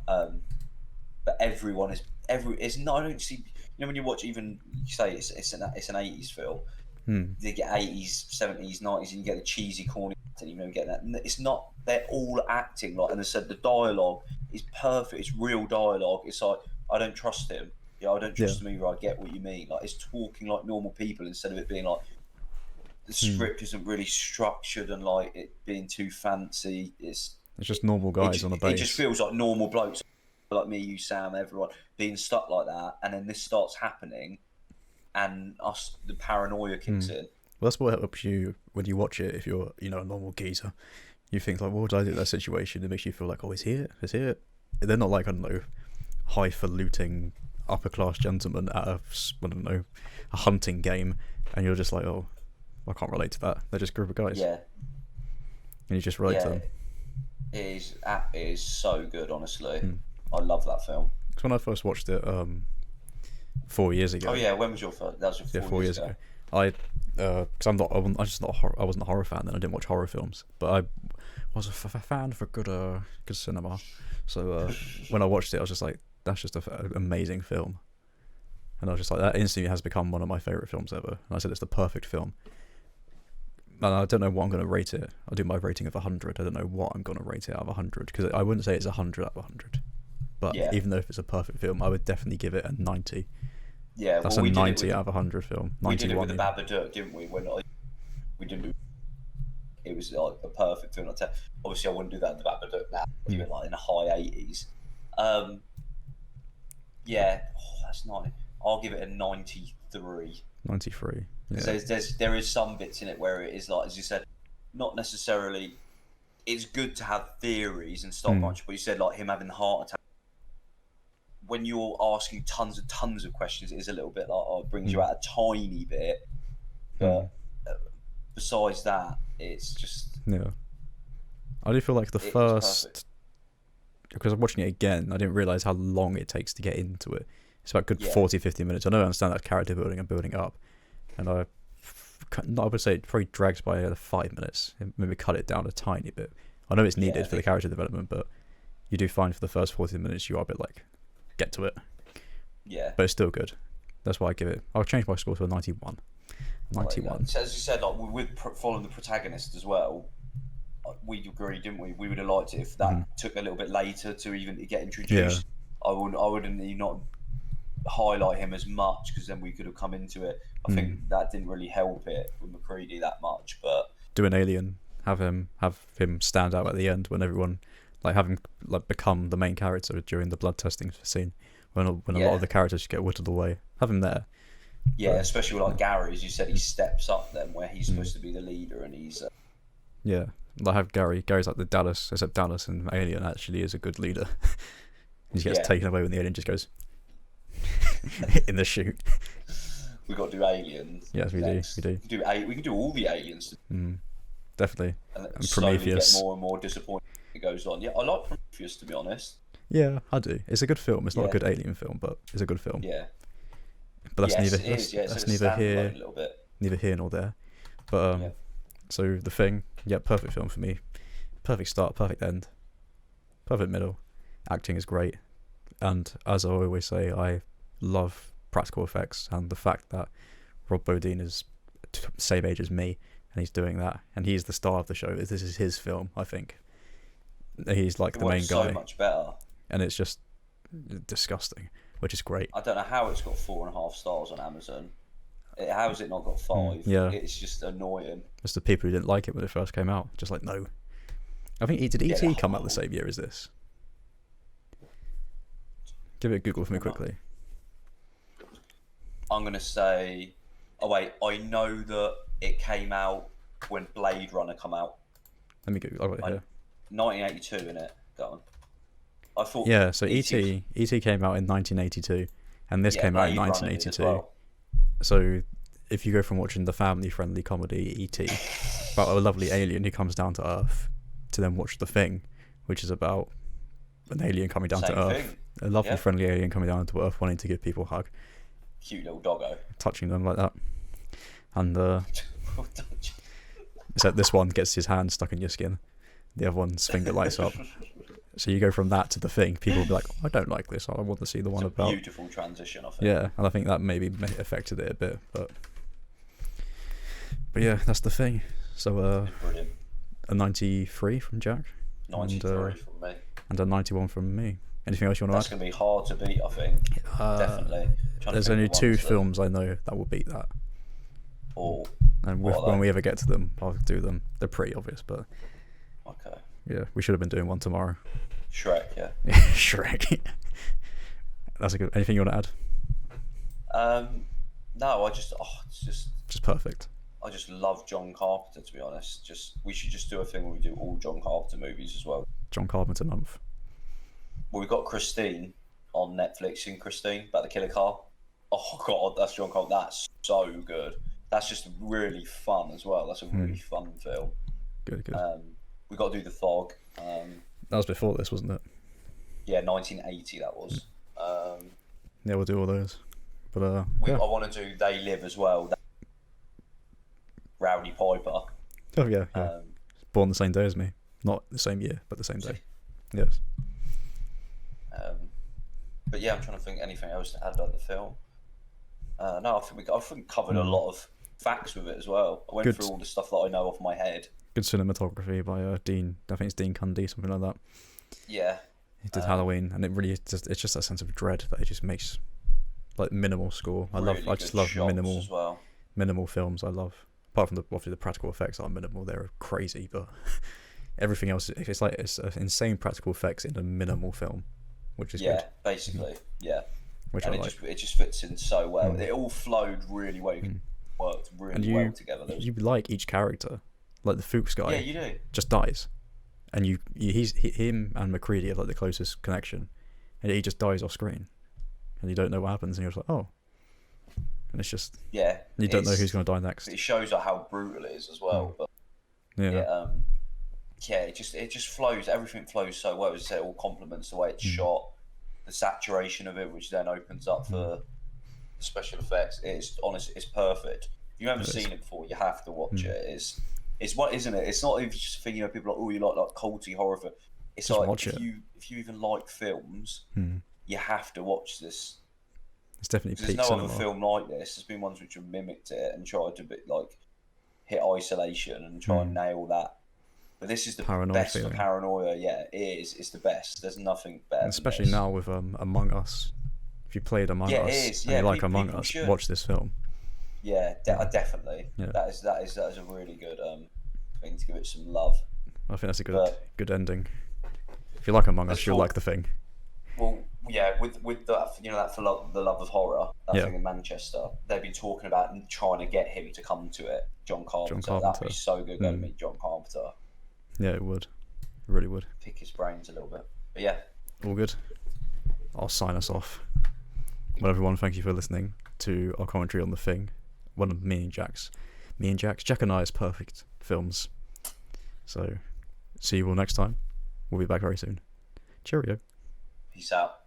But everyone is It's not. I don't see. You know, when you watch, even you say it's an 80s film. You get 80s, 70s, 90s, and you get the cheesy, corny, and you get that. It's not. They're all acting like, and they said the dialogue is perfect. It's real dialogue. It's like, I don't trust him. Yeah, I don't trust him either. I get what you mean. Like, it's talking like normal people instead of it being like the script isn't really structured and like it being too fancy. It's just normal guys on a base. It just feels like normal blokes like me, you, Sam, everyone being stuck like that, and then this starts happening, and the paranoia kicks in. Well, that's what helps you when you watch it. If you're, a normal geezer, you think like, what would I do in that situation? It makes you feel like, oh, is he it? They're not like, I don't know, highfalutin upper class gentlemen at a hunting game, and you're just like, oh, I can't relate to that. They're just a group of guys. Yeah. And you just relate to them. It is so good, honestly. I love that film. Because when I first watched it 4 years ago. Oh yeah, when was your first? That was 4 years ago. Because I wasn't a horror fan then. I didn't watch horror films, but I was a fan for good cinema. So when I watched it, I was just like, that's just an amazing film. And I was just like, that instantly has become one of my favourite films ever. And I said it's the perfect film. And I don't know what I'm going to rate it. I'll do my rating of 100. I don't know what I'm going to rate it out of 100. Because I wouldn't say it's 100 out of 100. But even though if it's a perfect film, I would definitely give it a 90. Yeah, that's a 90 out of 100 film. 91. We did it with the Babadook, didn't we? When we didn't do it was like a perfect film. Obviously, I wouldn't do that in the Babadook now, even like in the high 80s. That's 90. I'll give it a 93. 93. Yeah. There is some bits in it where it is like, as you said, not necessarily. It's good to have theories and stuff much, but you said like him having the heart attack. When you're asking tons of questions, it is a little bit like, it brings you out a tiny bit. But besides that, it's just... Yeah. I do feel like the first... Because I'm watching it again, I didn't realise how long it takes to get into it. It's about a good 40-50 minutes. I know I understand that character building and building up. And I would say it probably drags by 5 minutes. Maybe cut it down a tiny bit. I know it's needed for the character development, but you do find for the first 40 minutes you are a bit like, get to it. Yeah. But it's still good. That's why I give it. I'll change my score to a 91. 91. So as you said, like with following the protagonist as well, we agreed, didn't we? We would have liked it if that took a little bit later to even get introduced. Yeah. I wouldn't not highlight him as much because then we could have come into it. I think that didn't really help it with McCready that much. But do an alien, have him stand out at the end when everyone have him become the main character during the blood testing scene when a lot of the characters get whittled away. Have him there. Yeah, but, especially with Gary, as you said, he steps up then where he's supposed to be the leader and he's. I have Gary. Gary's like the Dallas, except Dallas and Alien actually is a good leader. He gets taken away when the alien just goes in the chute. We got to do Aliens. Yes, we do. We can do all the Aliens. Definitely. And Prometheus. Get more and more disappointing as it goes on. Yeah, I like Prometheus, to be honest. Yeah, I do. It's a good film. It's not a good Alien film, but it's a good film. Yeah. But that's neither here nor there. But so The Thing, perfect film for me. Perfect start, perfect end, perfect middle. Acting is great, and as I always say, I love practical effects and the fact that Rob Bottin is same age as me, and he's doing that, and he's the star of the show. This is his film, I think. He's like the main guy. So much better. And it's just disgusting, which is great. I don't know how it's got 4.5 stars on Amazon. How has it not got 5? Yeah. It's just annoying. It's the people who didn't like it when it first came out. Just like, no. I think did E.T. come out the same year as this? Give it a Google for me quickly. I'm going to say... Oh, wait. I know that it came out when Blade Runner come out. Let me Google. I've got it here. 1982, innit? Go on. I thought. Yeah, so E.T. came out in 1982, and this came out in 1982. Well. So, if you go from watching the family-friendly comedy E.T. about a lovely alien who comes down to Earth, to then watch The Thing, which is about an alien coming down to Earth, a lovely, friendly alien coming down to Earth, wanting to give people a hug, cute little doggo, touching them like that, and except this one gets his hand stuck in your skin, the other one's finger lights up. So you go from that to The Thing. People will be like, oh, I don't like this. I want to see the one about. Beautiful transition, I think. Yeah, and I think that maybe affected it a bit, but yeah, that's The Thing. So brilliant. A 93 from Jack. 93 from me. And a 91 from me. Anything else you want to add? That's going to be hard to beat, I think. Definitely. There's only 2 films I know that will beat that. Oh. And when we ever get to them, I'll do them. They're pretty obvious, but. Okay. Yeah, we should have been doing one tomorrow. Shrek, yeah. Shrek. That's a good. Anything you want to add? No, it's just perfect. I just love John Carpenter, to be honest. We should just do a thing where we do all John Carpenter movies as well. John Carpenter month. Well, we've got Christine on Netflix. In Christine about the killer car. Oh God, that's John Carpenter. That's so good. That's just really fun as well. That's a really fun film. Good. We got to do The Fog. That was before this, wasn't it? Yeah, 1980 that was. Yeah, we'll do all those. But I want to do They Live as well. Rowdy Piper. Oh yeah. Born the same day as me, not the same year, but the same day. Yes. But yeah, I'm trying to think anything else to add about the film. No, I think we covered a lot of facts with it as well. I went through all the stuff that I know off my head. Good cinematography by Dean. I think it's Dean Cundy, something like that. Yeah. He did Halloween, and it really it's just that sense of dread that it just makes, like, minimal score. I just love minimal films. I love, apart from obviously the practical effects are minimal. They're crazy, but everything else, it's insane practical effects in a minimal film, which is good. Basically, yeah. Which and it just fits in so well. It all flowed really well. Worked really well together. You like each character, like the Fuchs guy. Yeah, you do. Just dies, and him and McCready have like the closest connection, and he just dies off screen, and you don't know what happens, and you're just like, oh, and it's just you don't know who's going to die next. It shows how brutal it is as well. But it just flows. Everything flows so well. As I say, it all complements the way it's shot, the saturation of it, which then opens up for the special effects. It's honestly, it's perfect. If you haven't seen it before, you have to watch it. It's what, isn't it? It's not even just a thing, people are like, oh, you like culty horror film. It's just like if you even like films, you have to watch this. It's definitely peak cinema. There's no other film like this. There's been ones which have mimicked it and tried to hit isolation and try and nail that. But this is the best for paranoia. Yeah, it is. It's the best. There's nothing better. And especially now with Among Us. If you played Among Us and you like Among Us, watch this film. Yeah, definitely. Yeah. That is a really good thing to give it some love. I think that's a good ending. If you like Among Us, you'll like The Thing. Well, yeah, with that, that for the love of horror, that thing in Manchester, they've been talking about trying to get him to come to it. John Carpenter. That'd be so good going to meet John Carpenter. Yeah, it would. It really would. Pick his brains a little bit. But yeah. All good. I'll sign us off. Well, everyone, thank you for listening to our commentary on The Thing. One of me and Jack's. Jack and I's perfect films. So, see you all next time. We'll be back very soon. Cheerio. Peace out.